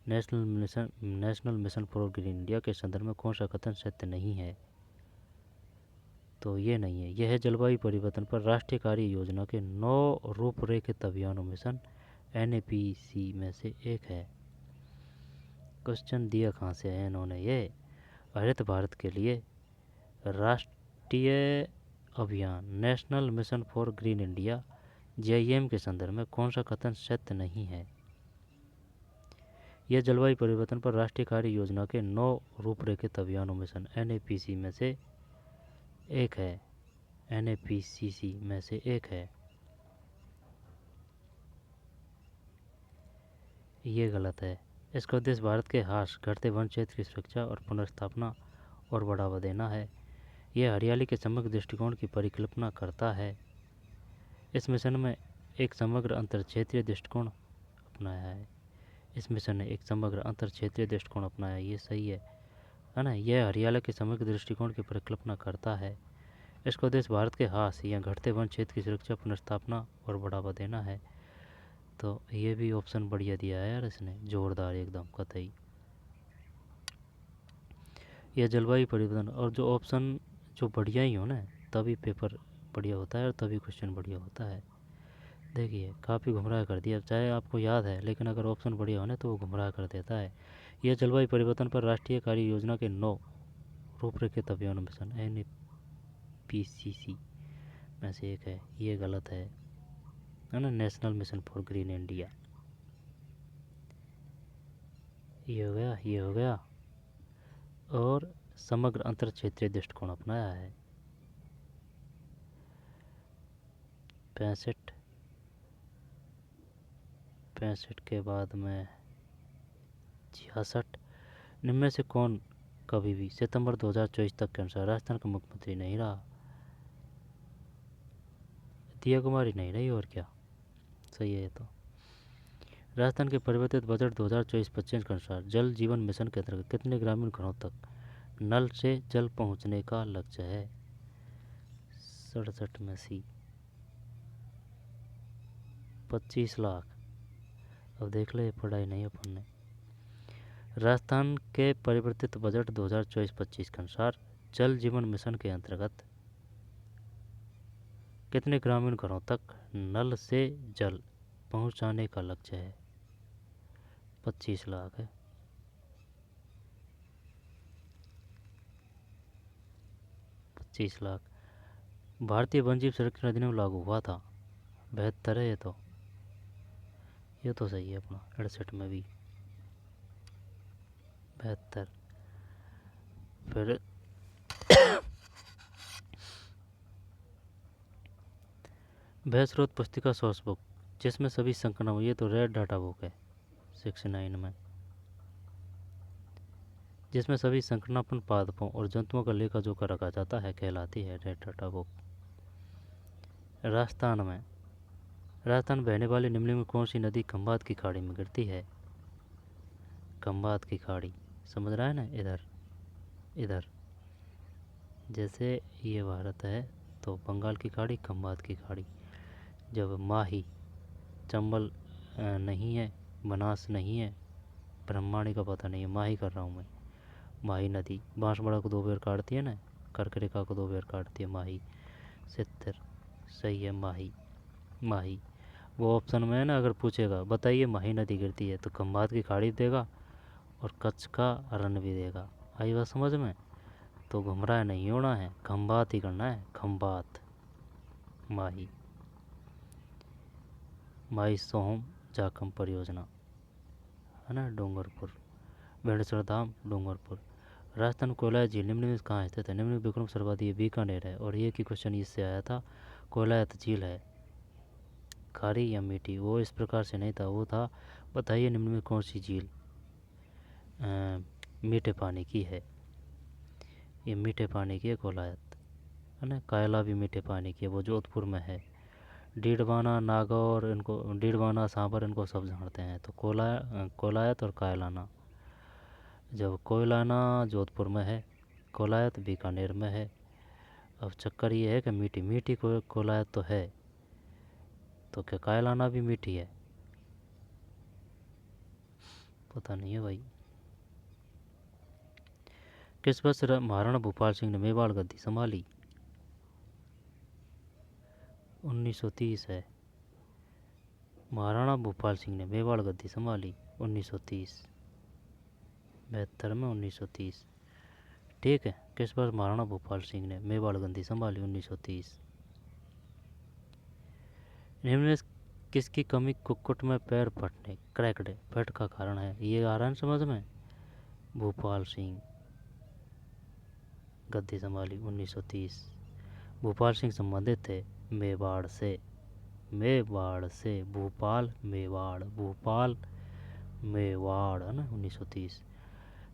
National mission for green India के संदर्भ में कौन सा कथन सत्य नहीं है? तो ये नहीं है, यह है जलवायु परिवर्तन पर राष्ट्रीय कार्य योजना के 9 रूपरेखित अभियानों मिशन NAPC में से एक है। क्वेश्चन दिया कहाँ से है इन्होंने? ये हरित भारत के लिए राष्ट्रीय अभियान national mission for green India GIM के संदर्भ में कौन सा कथन सत्य नहीं है? यह जलवायु परिवर्तन पर राष्ट्रीय कार्य योजना के 9 रूपरेखित अभियानों मिशन NAPC में से एक है। NAPCC में से एक है। ये गलत है। इसका उद्देश्य भारत के ह्रास, घटते वन क्षेत्र की सुरक्षा और पुनर्स्थापना और बढ़ावा देना है। यह हरियाली के समग्र दृष्टिकोण की परिकल्पना करता है। इस मिशन में एक समग्र अंतर क्षेत्रीय दृष्टिकोण अपनाया है। इस मिशन ने एक समग्र अंतर क्षेत्रीय दृष्टिकोण अपनाया, ये सही है ना। यह हरियाली के समग्र दृष्टिकोण की परिकल्पना करता है। इसका उद्देश्य भारत के ह्रास या घटते वन क्षेत्र की सुरक्षा, पुनर्स्थापना और बढ़ावा देना है। तो ये भी ऑप्शन बढ़िया दिया है यार इसने, जोरदार एकदम कतई। यह जलवायु परिवर्तन, और जो ऑप्शन जो बढ़िया ही हो ना तभी पेपर बढ़िया होता है और तभी क्वेश्चन बढ़िया होता है। देखिए काफ़ी गुमराह कर दिया, चाहे आपको याद है लेकिन अगर ऑप्शन बढ़िया हो ना तो वो गुमराह कर देता है। यह जलवायु परिवर्तन पर राष्ट्रीय कार्य योजना के 9 रूपरेखित अभियान मिशन NPCC में से एक है, ये गलत है ना। National mission for green India, ये हो गया, ये हो गया। और समग्र अंतर क्षेत्रीय दृष्टिकोण अपनाया है। 65 के बाद में 66। निम्न में से कौन कभी भी सितंबर 2024 तक के अनुसार राजस्थान का मुख्यमंत्री नहीं रहा? दिया कुमारी नहीं रही, और क्या सही है ये तो। राजस्थान के परिवर्तित बजट 2024-25 के अनुसार जल जीवन मिशन के अंतर्गत कितने ग्रामीण घरों तक नल से जल पहुंचने का लक्ष्य है? 67 में सी 25 लाख। अब देख ले, पढ़ाई नहीं अपन ने। राजस्थान के परिवर्तित बजट 2024-25 के अनुसार जल जीवन मिशन के अंतर्गत कितने ग्रामीण घरों तक नल से जल पहुंचाने का लक्ष्य है? 25 लाख है। 25 लाख। भारतीय वन जीव संरक्षण अधिनियम लागू हुआ था? 72 है ये तो सही है अपना। 68 में भी 72। फिर वह स्रोत पुस्तिका सोर्स बुक जिसमें सभी संकलन, ये तो रेड डाटा बुक है 69 में, जिसमें सभी संकलनात्मक पादपों और जंतुओं का लेखा जोखा रखा जाता है कहलाती है रेड डाटा बुक। राजस्थान बहने वाली निम्नलिखित में कौन सी नदी खंभात की खाड़ी में गिरती है? खंभात की खाड़ी, समझ रहा है ना? इधर जैसे ये भारत है तो बंगाल की खाड़ी, खंभात की खाड़ी। जब माही, चंबल नहीं है, बनास नहीं है, ब्रह्माणी का पता नहीं है, माही कर रहा हूँ मैं। माही नदी बांसवाड़ा को 2 बार काटती है ना, कर्करेखा को 2 बार काटती है माही। 70 सही है, माही। वो ऑप्शन में है ना, अगर पूछेगा बताइए माही नदी गिरती है तो खंभात की खाड़ी देगा और कच्छ का रण भी देगा। आई बात समझ में? तो घुमराह नहीं होना है, खंभात ही करना है, खंभात। माही सोहम जाखम परियोजना है ना, डूंगरपुर। बेणेश्वर धाम, डूंगरपुर। राजस्थान कोयलायत झील निम्न में कहाँ स्थित है? निम्न में विक्रम सर्वाधिक, ये बीकानेर है। और ये की क्वेश्चन इससे आया था, कोयलायत झील है खारी या मीठी? वो इस प्रकार से नहीं था, वो था बताइए निम्न में कौन सी झील मीठे पानी की है? ये मीठे पानी की है कोयलायत, है ना। कायला भी मीठे पानी की है, वो जोधपुर में है। डीडवाना, नागौर, इनको डीडवाना, सांभर, इनको सब जानते हैं। तो कोयलायत और कायलाना। जब कोयलाना जोधपुर में है, कोयलायत बीकानेर में है। अब चक्कर ये है कि मीठी मीठी कोयलायत तो है, तो क्या कायलाना भी मीठी है? पता नहीं है भाई। किस वर्ष महाराणा भूपाल सिंह ने मेवाड़ गद्दी संभाली? 1930 है। महाराणा भूपाल सिंह ने मेवाड़ गद्दी संभाली 1930, 72 में 1930। ठीक है। किस वर्ष महाराणा भूपाल सिंह ने मेवाड़ गद्दी संभाली? 1930। निम्न में किसकी कमी कुक्कुट में पैर फटने, क्रैक्ड फट का कारण है? ये आ रहा है समझ में? भूपाल सिंह गद्दी संभाली 1930। भूपाल सिंह संबंधित थे मेवाड़ से, भोपाल भोपाल मेवाड़, है ना, 1930।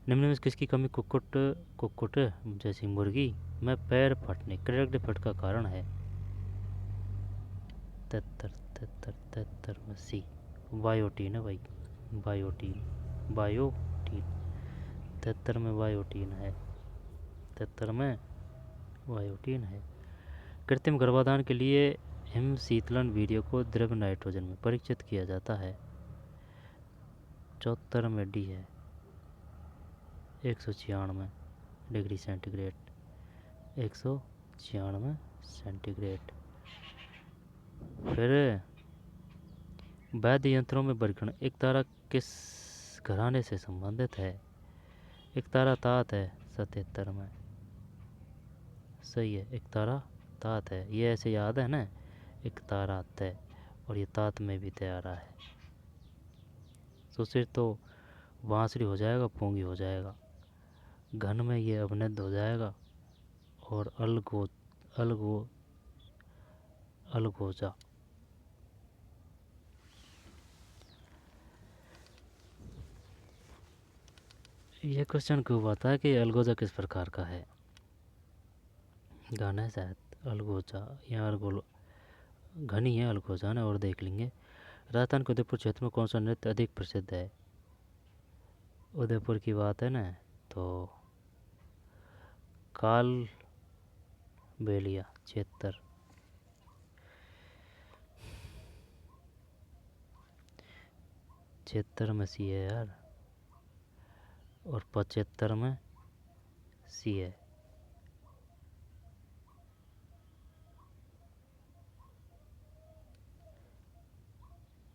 निम्न में किसकी कमी कुक्कुट जैसी मुर्गी में पैर फटने, क्रैक्ड फट का कारण है? 73 में सी बायोटीन है भाई, बायोटीन 73 में बायोटीन है, 73 में बायोटीन है। कृत्रिम गर्भाधान के लिए हिम शीतलन वीर्य को द्रव्य नाइट्रोजन में परीक्षित किया जाता है। 74 में डी है, 196 डिग्री सेंटीग्रेड, 196 सेंटीग्रेड। फिर वैद्य यंत्रों में वर्गीकरण, एक तारा किस घराने से संबंधित है? एक तारा तात है 77 में, सही है, एक तारा तात है, ये ऐसे याद है ना, एक तारा तय, और ये तात में भी तय आ रहा है, तो सिर तो बांसुरी हो जाएगा, पोंगी हो जाएगा, घन में ये अवनिध हो जाएगा, और अलगो अलगोजा। ये क्वेश्चन क्यों आता है कि अलगोजा किस प्रकार का है, गाना है शायद अलगोजा, या घनी है अलगोजा ना, और देख लेंगे। राजस्थान के उदयपुर क्षेत्र में कौन सा नृत्य अधिक प्रसिद्ध है, उदयपुर की बात है ना, तो काल बेलिया चेतर, चेतर में सी है यार, और 75 में सी है।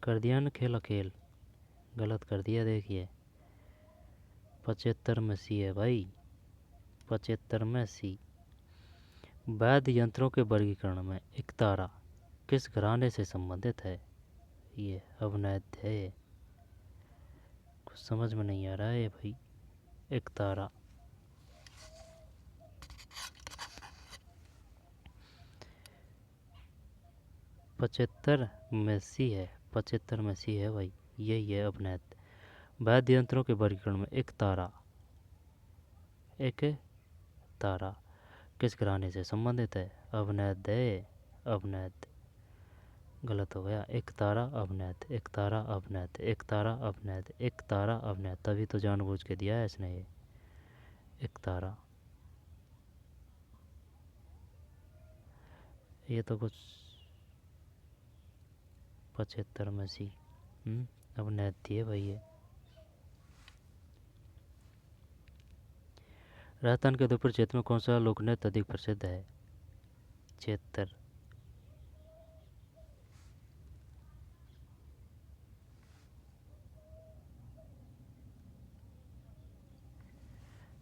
कर दिया ना खेल अकेल, गलत कर दिया, देखिए 75 में सी है भाई, 75 में सी। वाद्य यंत्रों के वर्गीकरण में एक तारा किस घराने से संबंधित है, ये अवनैध है, कुछ समझ में नहीं आ रहा है भाई, एक तारा। पचहत्तर में सी है, 75 में सी है भाई, यही है अवनैध। वाद्य यंत्रों के वर्गीकरण में एक तारा, एक तारा किस घराने से संबंधित है, अवनैध है, अवनैध। गलत हो गया, एक तारा अवनैध, एक तारा अवनैध, एक तारा अवनैध, एक तारा अवनैध, तभी तो जानबूझ के दिया है इसने ये, एक तारा। ये तो कुछ 75 में सी अवनैध दिए भाई ये। राजस्थान के उदयपुर क्षेत्र में कौन सा लोक नृत्य अधिक प्रसिद्ध है, चेतर।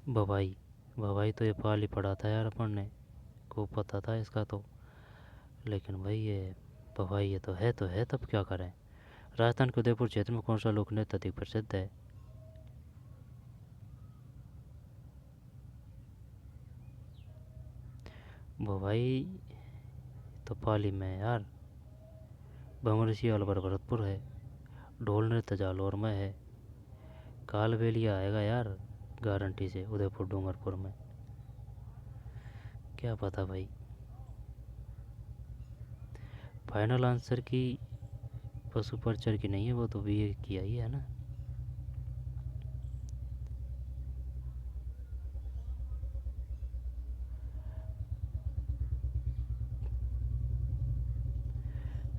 भवाई, भवाई तो ये पाल ही पढ़ा था यार अपन ने, को पता था इसका तो, लेकिन भाई ये भवाई ये तो है, तब क्या करें। राजस्थान के उदयपुर क्षेत्र में कौन सा लोक नृत्य अधिक प्रसिद्ध है, भवाई तो पाली में है यार, भमरसी अलवर भरतपुर है, ढोल नृत्य जालौर में है, कालबेलिया आएगा यार गारंटी से उदयपुर डूंगरपुर में, क्या पता भाई। फाइनल आंसर की पशु परचर की नहीं है, वो तो बी ए की आई है ना।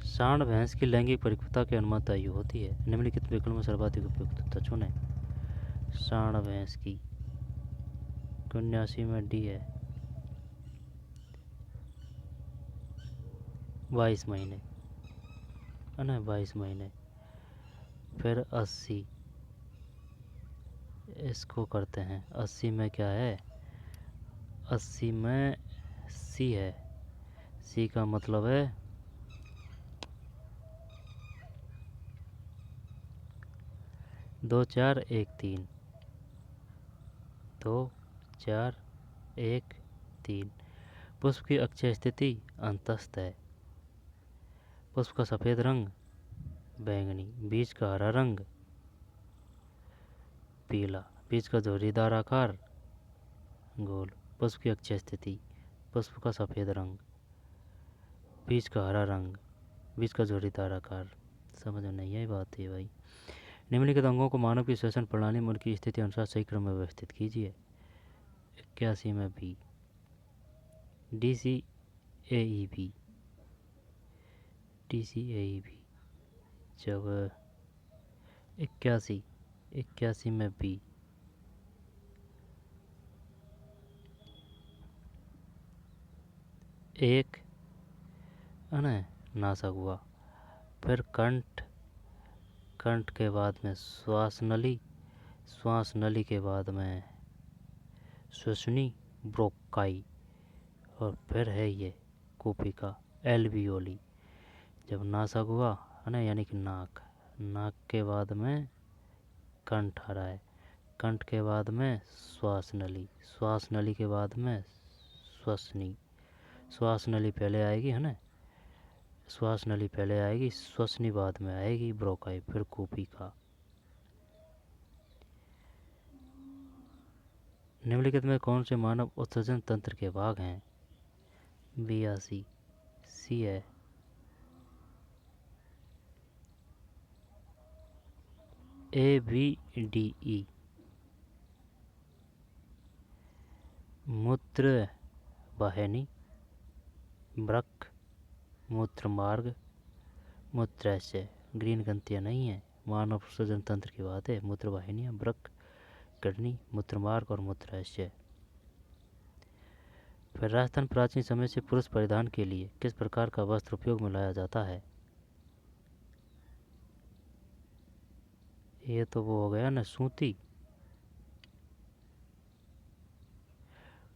सांड भैंस की लैंगिक परिपक्वता की अनुमत आयु होती है, निम्नलिखित विकल्प में सर्वाधिक उपयुक्त चुने। सांड भैंस की 79 में डी है, 22 महीने है ना, 22 महीने। फिर 80, इसको करते हैं, 80 में क्या है, 80 में सी है, सी का मतलब है 2413, 2413। पुष्प की अक्षय स्थिति अंतस्थ है, पुष्प का सफ़ेद रंग बैंगनी, बीज का हरा रंग पीला, बीज का झुर्रीदार आकार गोल। पुष्प की अक्षय स्थिति, पुष्प का सफ़ेद रंग, बीज का हरा रंग, बीज का झुर्रीदार आकार, समझ में नहीं आई बात है भाई। निम्नलिखित अंगों को मानव की श्वसन प्रणाली में उनकी स्थिति अनुसार सही क्रम में व्यवस्थित कीजिए। 81 में बी, डी सी ए ई बी, डी सी ए ई बी। जब 81 में बी, एक है ना नासक हुआ, फिर कंठ, कंठ के बाद में श्वास नली, श्वास नली के बाद में श्वसनी ब्रोकाई, और फिर है ये कूपी का एल्वियोली। जब नासक हुआ है ना, यानी कि नाक, नाक के बाद में कंठ आ रहा है, कंठ के बाद में श्वास नली, श्वास नली के बाद में श्वसनी, श्वास नली पहले आएगी है ना, श्वास नली पहले आएगी, श्वसनी बाद में आएगी, ब्रोकाई, फिर कूपी का। निम्नलिखित में कौन से मानव उत्सर्जन तंत्र के भाग हैं? बी या सी? सी है। A B D E. मूत्र वाहिनी, वृक्क, मूत्र मार्ग, मूत्राशय। ग्रीन ग्रंथियाँ नहीं है, मानव उत्सर्जन तंत्र की बात है। मूत्र वाहिनियाँ, वृक्क, किडनी, मूत्रमार्ग और मूत्राशय। फिर राजस्थान प्राचीन समय से पुरुष परिधान के लिए किस प्रकार का वस्त्र उपयोग में लाया जाता है? ये तो वो हो गया ना, सूती,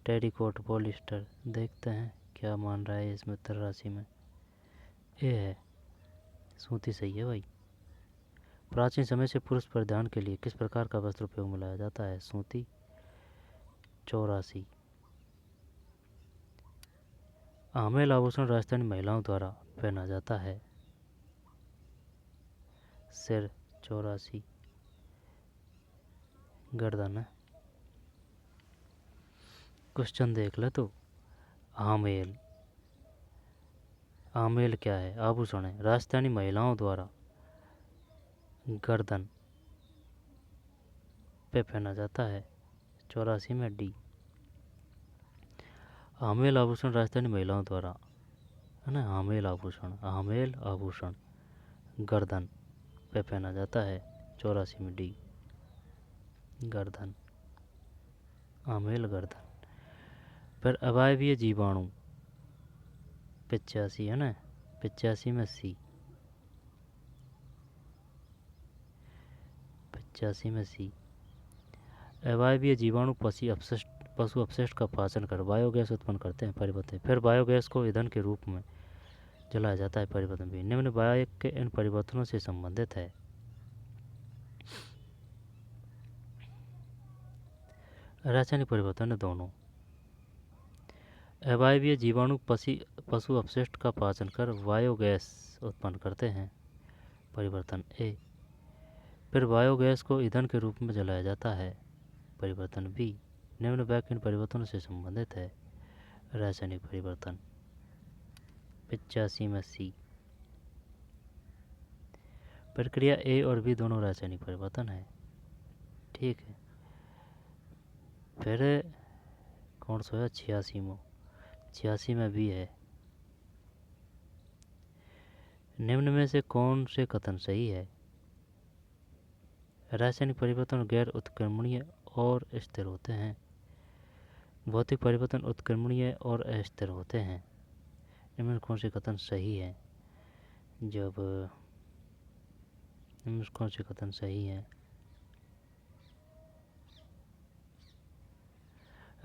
टेरिकोट, पॉलिस्टर। देखते हैं क्या मान रहा है इसमें उत्तर राशि में। ये है सूती, सही है भाई। प्राचीन समय से पुरुष परिधान के लिए किस प्रकार का वस्त्र उपयोग में लाया जाता है? सूती। 84। आमेल आभूषण राजस्थानी महिलाओं द्वारा पहना जाता है। सिर। 84। गर्दन है। क्वेश्चन देख ले तो। आमेल, आमेल क्या है? आभूषण है, राजस्थानी महिलाओं द्वारा गर्दन पे पहना जाता है। 84 में डी। आमेल आभूषण राजस्थानी महिलाओं द्वारा, है ना, आमेल आभूषण, आमेल आभूषण गर्दन पे पहना जाता है। 84 में डी, गर्दन, आमेल गर्दन। फिर अवायवीय जीवाणु 85 है ना, 85 में सी, 85 में सी। अवायवीय जीवाणु पशु अपशिष्ट का पाचन कर बायोगैस उत्पन्न करते हैं, परिवर्तन। फिर बायोगैस को ईंधन के रूप में जलाया जाता है, परिवर्तन भी। निम्न बायो के इन परिवर्तनों से संबंधित है। रासायनिक परिवर्तन है दोनों। अवायवीय जीवाणु पशु अपशिष्ट का पाचन कर बायोगैस उत्पन्न करते हैं, परिवर्तन ए। फिर बायोगैस को ईंधन के रूप में जलाया जाता है, परिवर्तन बी। निम्न वाक्य इन परिवर्तनों से संबंधित है। रासायनिक परिवर्तन 85 में सी। प्रक्रिया ए और बी दोनों रासायनिक परिवर्तन है, ठीक है। फिर कौन सा है? 86 में, 86 में भी है। निम्न में से कौन से कथन सही है? रासायनिक परिवर्तन गैर उत्क्रमणीय और स्थिर होते हैं, भौतिक परिवर्तन उत्क्रमणीय और अस्थिर होते हैं। इनमें कौन से कथन सही है? जब इनमें कौन से कथन सही है?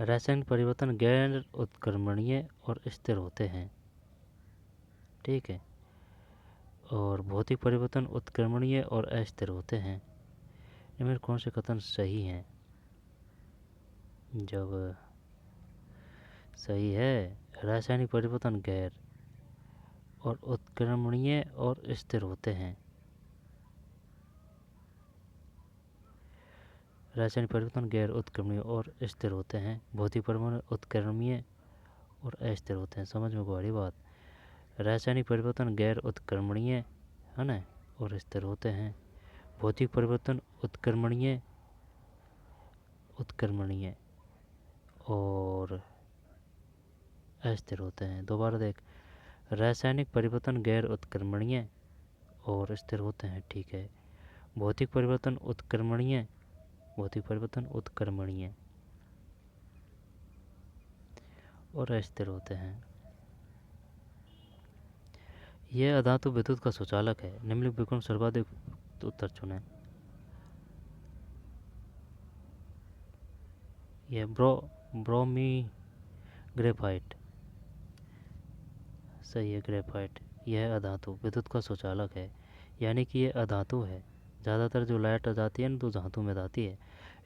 रासायनिक परिवर्तन गैर उत्क्रमणीय और स्थिर होते हैं, ठीक है। और भौतिक परिवर्तन उत्क्रमणीय और अस्थिर होते हैं। इनमें कौन से कथन सही हैं? जब सही है, रासायनिक परिवर्तन गैर और उत्क्रमणीय और स्थिर होते हैं। रासायनिक परिवर्तन गैर उत्क्रमणीय और स्थिर होते हैं, भौतिक परिवर्तन उत्क्रमणीय और अस्थिर होते हैं। समझ में कोई बात? रासायनिक परिवर्तन गैर उत्क्रमणीय है ना और स्थिर होते हैं, भौतिक परिवर्तन उत्क्रमणीय उत्क्रमणीय और अस्थिर होते हैं। दोबारा देख, रासायनिक परिवर्तन गैर उत्क्रमणीय और स्थिर होते हैं, ठीक है। भौतिक परिवर्तन उत्क्रमणीय, भौतिक परिवर्तन उत्क्रमणीय और अस्थिर होते हैं। यह अधातु विद्युत का सुचालक है। निम्नलिखित विकल्प सर्वाधिक उत्तर चुनें। यह ब्रोमी ग्रेफाइट सही है, ग्रेफाइट। यह अधातु विद्युत का सुचालक है, यानी कि ये अधातु है। ज़्यादातर जो लाइट जाती है ना तो धातु में जाती है,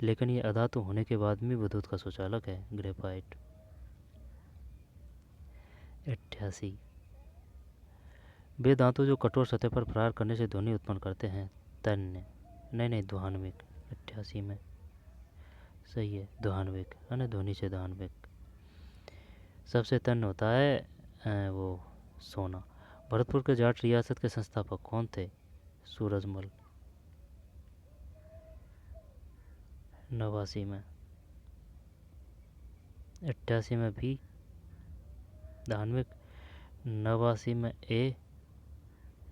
लेकिन ये अधातु होने के बाद भी विद्युत का सुचालक है ग्रेफाइट। 88। वे धातु जो कठोर सतह पर प्रहार करने से ध्वनि उत्पन्न करते हैं, तन्य, नहीं नहीं ध्वान्विक। 88 में सही है, ध्वान्विक है ना, ध्वनि से ध्वान्विक। सबसे तन्य होता है वो सोना। भरतपुर के जाट रियासत के संस्थापक कौन थे? सूरजमल। 89 में। 88 में भी धार्मिक। 89 में ए।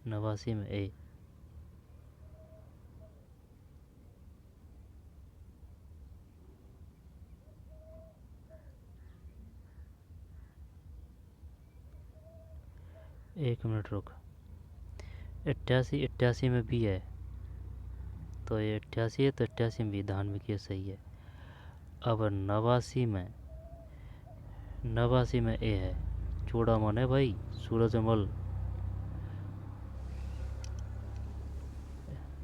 89 में ए। एक मिनट रुक। 88 में भी है, तो ये 88 है, तो 88 में भी धार्मिक ये सही है। अब 89 में ए है, चूड़ामन है भाई, सूरजमल।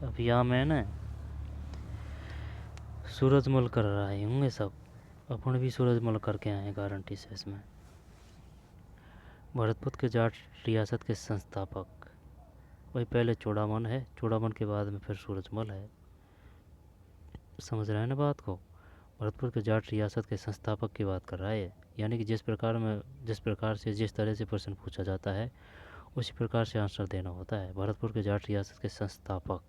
अब यहाँ में ना सूरजमल कर रहे होंगे सब, अपन भी सूरजमल करके आए हैं गारंटी से इसमें। भरतपुर के जाट रियासत के संस्थापक, वही पहले चूड़ामन है, चूड़ामन के बाद में फिर सूरजमल है। समझ रहे हैं ना बात को? भरतपुर के जाट रियासत के संस्थापक की बात कर रहा है, यानी कि जिस प्रकार से जिस तरह से प्रश्न पूछा जाता है उसी प्रकार से आंसर देना होता है। भरतपुर के जाट रियासत के संस्थापक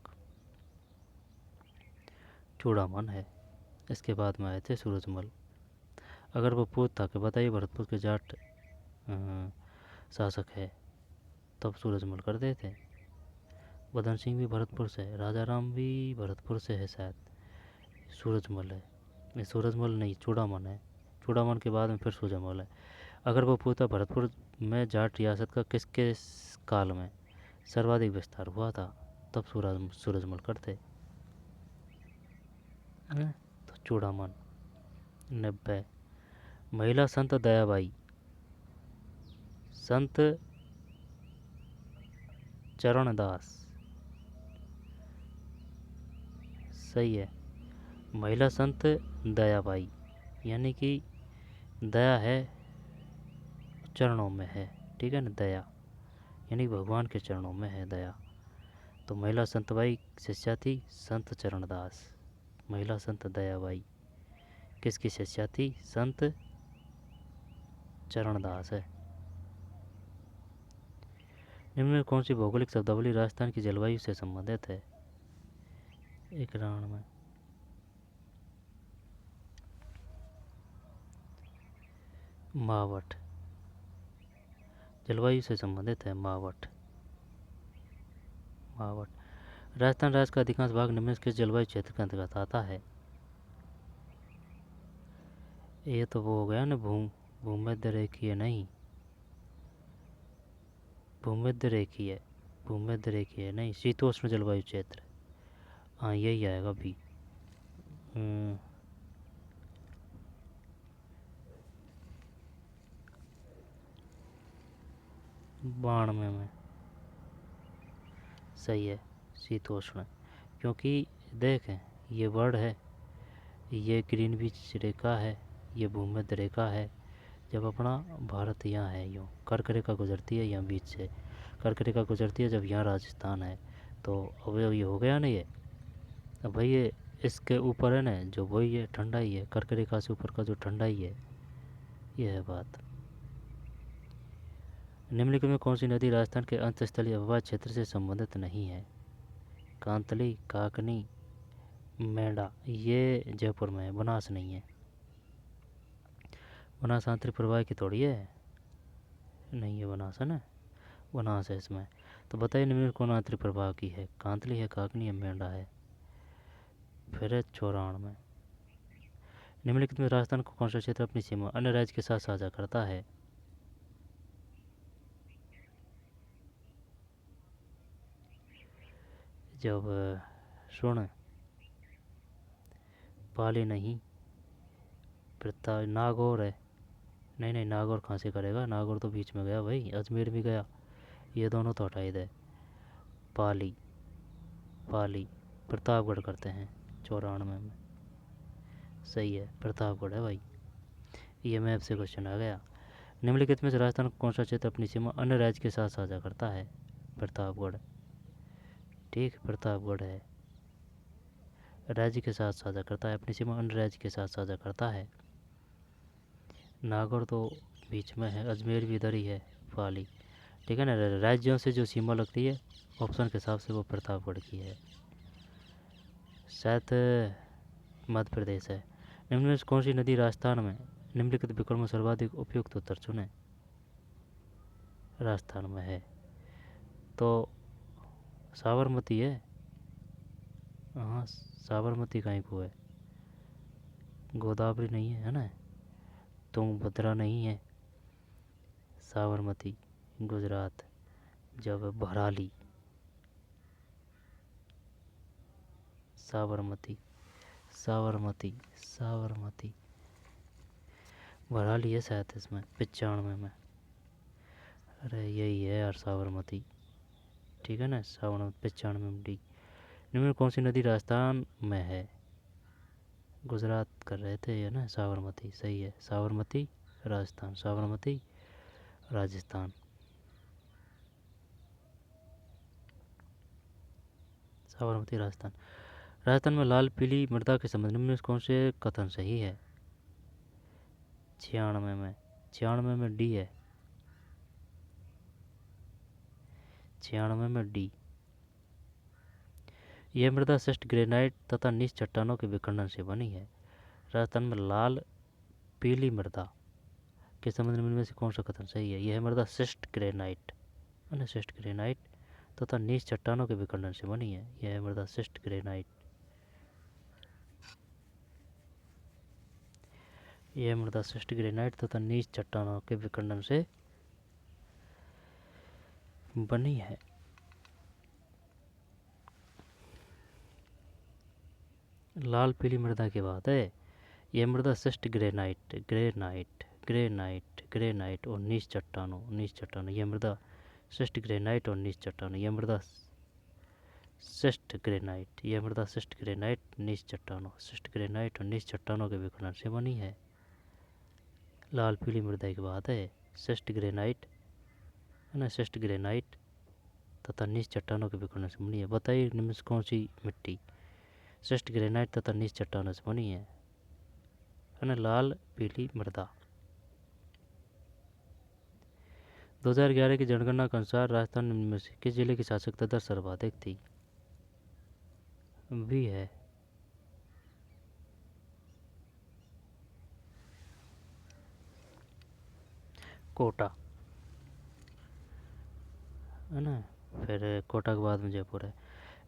चूड़ामन है, इसके बाद में आए थे सूरजमल। अगर वो पूछता कि बताइए भरतपुर के जाट शासक है, तब सूरजमल कर देते। बदन सिंह भी भरतपुर से है, राजा राम भी भरतपुर से है शायद, सूरजमल है। ये सूरजमल नहीं, चूड़ामन है, चूड़ामन के बाद में फिर सूरजमल है। अगर वो पूछता भरतपुर में जाट रियासत का किसके काल में सर्वाधिक विस्तार हुआ था, तब सूरजमल करते हैं, तो चूड़ामन। 90। महिला संत दयाबाई, संत चरणदास, सही है। महिला संत दयाबाई, यानी कि दया है चरणों में है, ठीक है ना, दया यानी भगवान के चरणों में है दया। तो महिला संत बाई शिष्या थी संत चरणदास। महिला संत दयाबाई किसकी शिष्या थी? संत चरणदास है। निम्न में कौन सी भौगोलिक शब्दावली राजस्थान की जलवायु से संबंधित है? एक राउंड में मावट, जलवायु से संबंधित है मावट। राजस्थान राज्य का अधिकांश भाग निम्न किस जलवायु क्षेत्र के अंतर्गत आता है? ये तो वो हो गया ना, भूमध्य रेखीय नहीं, भूमध्य रेखीय नहीं, शीतोष्ण जलवायु क्षेत्र। हाँ यही आएगा भी। 92 में सही है, शीतोष्ण। क्योंकि देखें ये वर्ड है, ये ग्रीनविच रेखा है, ये भूमध्य रेखा है। जब अपना भारत यहाँ है, यूँ कर्क रेखा गुजरती है यहाँ बीच से, कर्क रेखा गुजरती है जब यहाँ राजस्थान है, तो अब ये हो गया ना ये। अब भाई ये इसके ऊपर है ना जो, वही है ठंडा ही है, कर्क रेखा से ऊपर का जो ठंडा ही है, ये है बात। निम्नलिखित में कौन सी नदी राजस्थान के अंतस्थलीय आबहवा क्षेत्र से संबंधित नहीं है? कांतली, काकनी, मेंढा। ये जयपुर में है, बनास नहीं है। बनास आंतरिक प्रवाह की थोड़ी है, नहीं है बनास, है ना, बनास है इसमें। तो बताइए निम्न कौन आंतरिक प्रवाह की है? कांतली है, काकनी है, मेंढा है। फिर है 94। निम्नलिखित में राजस्थान को कौन सा क्षेत्र अपनी सीमा अन्य राज्य के साथ साझा करता है? जब सुन, पाली नहीं, नागौर है, नहीं नहीं, नागौर कहाँ से करेगा, नागौर तो बीच में गया भाई, अजमेर भी गया, ये दोनों तो हटा ही दे। पाली, पाली, प्रतापगढ़ करते हैं 94 में। सही है, प्रतापगढ़ है भाई। ये मैप से क्वेश्चन आ गया। निम्नलिखित में से राजस्थान कौन सा क्षेत्र अपनी सीमा अन्य राज्य के साथ साझा करता है? प्रतापगढ़। ठीक, प्रतापगढ़ है, राज्य के साथ साझा करता है, अपनी सीमा अन्य राज्य के साथ साझा करता है। नागौर तो बीच में है, अजमेर भी इधर ही है, पाली। ठीक है ना, राज्यों से जो सीमा लगती है ऑप्शन के हिसाब से वो प्रतापगढ़ की है। शायद मध्य प्रदेश है। निम्न में से कौन सी नदी राजस्थान में निम्नलिखित विकल्प में सर्वाधिक उपयुक्त उत्तर चुने? राजस्थान में है तो साबरमती है। हाँ, साबरमती कहीं को है, गोदावरी नहीं है ना, तुंगभद्रा नहीं है, साबरमती गुजरात। जब भराली, साबरमती, साबरमती, साबरमती, भराली है शायद इसमें 95 में। अरे यही है यार, साबरमती। ठीक है ना, साबरमती 95 में डी। निम्न में कौन सी नदी राजस्थान में है? गुजरात कर रहे थे ये ना, साबरमती। सही है, साबरमती राजस्थान, साबरमती राजस्थान, साबरमती राजस्थान। राजस्थान में लाल पीली मृदा के संबंध में कौन से कथन सही है? 96 में, 96 में डी है, 96 में डी। यह मृदा शिष्ट ग्रेनाइट तथा नीच चट्टानों के विखंडन से बनी है। राजस्थान में लाल पीली मृदा के संबंध में से कौन सा कथन सही है? यह मृदा शिष्ट ग्रेनाइट, शिष्ट ग्रेनाइट तथा नीच चट्टानों के विखंडन से बनी है। यह मृदा शिष्ट ग्रेनाइट, यह मृदा शिष्ट ग्रेनाइट तथा नीच चट्टानों के विखंडन से बनी है। लाल पीली मृदा की बात है। यह मृदा शिष्ट ग्रेनाइट, ग्रेनाइट, ग्रेनाइट, ग्रेनाइट और नीच चट्टानों, नीच चट्टानों, यह मृदा शिष्ट ग्रेनाइट और नीच चट्टानों, यह मृदा शिष्ट ग्रेनाइट, यह मृदा शिष्ट ग्रेनाइट नीच चट्टानों, शिष्ट ग्रेनाइट और नीच चट्टानों के विखंडन से बनी है। लाल पीली मृदा की बात है, शिष्ट ग्रेनाइट है ना, शिष्ट ग्रेनाइट तथा नीच चट्टानों के विखंडन से बनी है। बताइए निम्न से कौन सी मिट्टी शिष्ट ग्रेनाइट तथा नीच चट्टानों से बनी है ना, लाल पीली मृदा। 2011 की जनगणना के अनुसार राजस्थान में से किस जिले की साक्षरता दर सर्वाधिक थी? भी है, कोटा है ना, फिर कोटा के बाद में जयपुर है।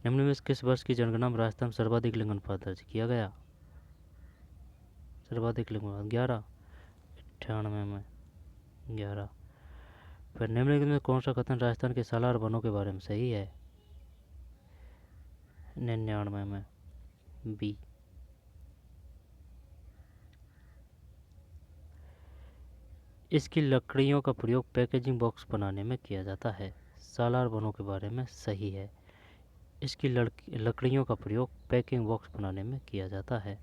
निम्न में से किस वर्ष की जनगणना में राजस्थान में सर्वाधिक लिंग अनुपात दर्ज किया गया? सर्वाधिक लिंग अनुपात 11, 98 में 11। फिर निम्नलिखित में कौन सा कथन राजस्थान के सालार वनों के बारे में सही है? 99 में बी। इसकी लकड़ियों का प्रयोग पैकेजिंग बॉक्स बनाने में किया जाता है। सालार वनों के बारे में सही है, इसकी लकड़ियों का प्रयोग पैकिंग बॉक्स बनाने में किया जाता है।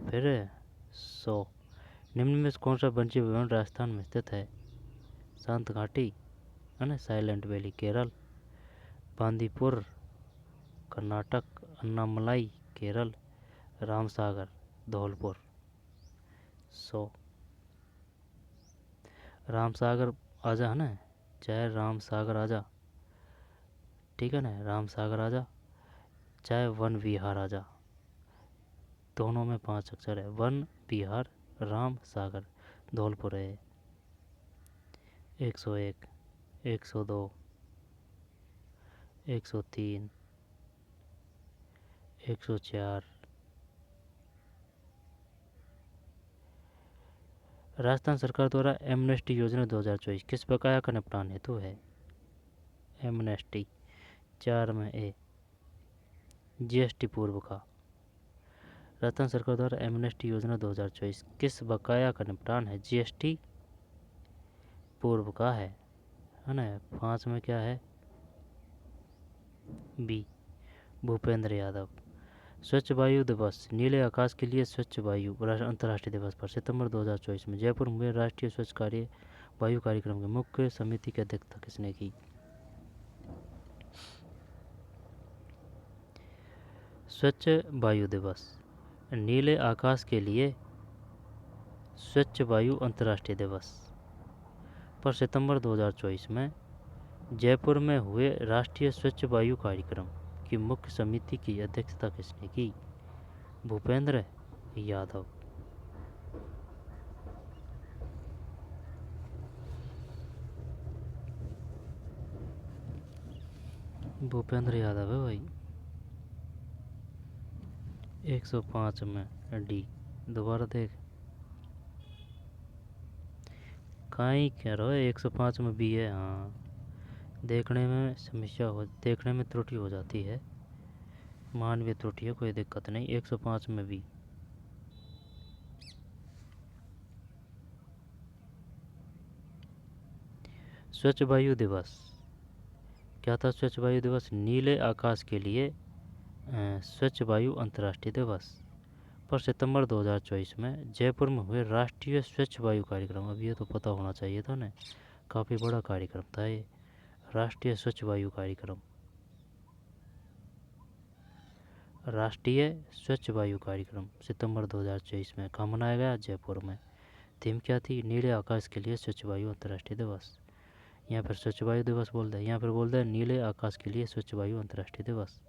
फिर 100, निम्न में से कौन सा वन्य भवन राजस्थान में स्थित है? शांत घाटी है ना, साइलेंट वैली केरल, बांदीपुर कर्नाटक, अन्नामलाई केरल, रामसागर धौलपुर। 100, रामसागर आजा है ना, चाहे रामसागर आजा, ठीक है ना, रामसागर आजा, चाहे वन विहार आजा, दोनों में 5 अक्षर है, वन विहार राम सागर धौलपुर है। 101, 102, 103, 104। राजस्थान सरकार द्वारा एमनेस्टी योजना 2024 किस बकाया का निपटान हेतु है? एमनेस्टी 4 में ए, जीएसटी पूर्व का। राजस्थान सरकार द्वारा एमनेस्टी योजना 2024 किस बकाया का निपटान है? जीएसटी पूर्व का है ना। 5 में क्या है? बी, भूपेंद्र यादव। स्वच्छ वायु दिवस, नीले आकाश के लिए स्वच्छ वायु अंतर्राष्ट्रीय दिवस पर सितंबर 2024 में जयपुर में राष्ट्रीय स्वच्छ कार्य वायु कार्यक्रम की मुख्य समिति की अध्यक्षता किसने की? स्वच्छ वायु दिवस, नीले आकाश के लिए स्वच्छ वायु अंतर्राष्ट्रीय दिवस पर सितंबर 2024 में जयपुर में हुए राष्ट्रीय स्वच्छ वायु कार्यक्रम की मुख्य समिति की अध्यक्षता किसने की? भूपेंद्र यादव। भूपेंद्र यादव है भाई। 105 में डी। दोबारा देख, कहीं कह रहा है 105 में बी है। हाँ, देखने में समस्या हो, देखने में त्रुटि हो जाती है, मानवीय त्रुटि है, कोई दिक्कत नहीं। 105 में बी। स्वच्छ वायु दिवस क्या था? स्वच्छ वायु दिवस, नीले आकाश के लिए स्वच्छ वायु अंतर्राष्ट्रीय दिवस पर सितंबर 2024 में जयपुर में हुए राष्ट्रीय स्वच्छ वायु कार्यक्रम। अब ये तो पता होना चाहिए था ना, काफ़ी बड़ा कार्यक्रम था ये, राष्ट्रीय स्वच्छ वायु कार्यक्रम। राष्ट्रीय स्वच्छ वायु कार्यक्रम सितंबर 2024 में कहाँ मनाया गया? जयपुर में। थीम क्या थी? नीले आकाश के लिए स्वच्छ वायु अंतर्राष्ट्रीय दिवस। यहाँ पर स्वच्छ वायु दिवस बोल रहे हैं, यहाँ पर बोल रहे हैं नीले आकाश के लिए स्वच्छ वायु अंतर्राष्ट्रीय दिवस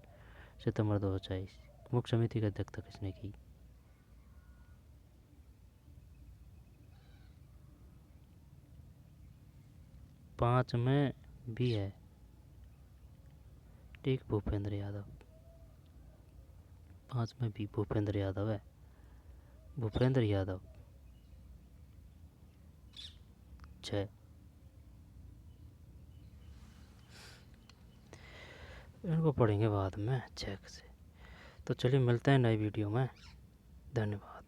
सितंबर 2024। मुख्य समिति की अध्यक्षता किसने की? 5 में भी है, ठीक, भूपेंद्र यादव। 5 में भी भूपेंद्र यादव है, भूपेंद्र यादव। 6, इनको पढ़ेंगे बाद में चेक से। तो चलिए मिलते हैं नई वीडियो में, धन्यवाद।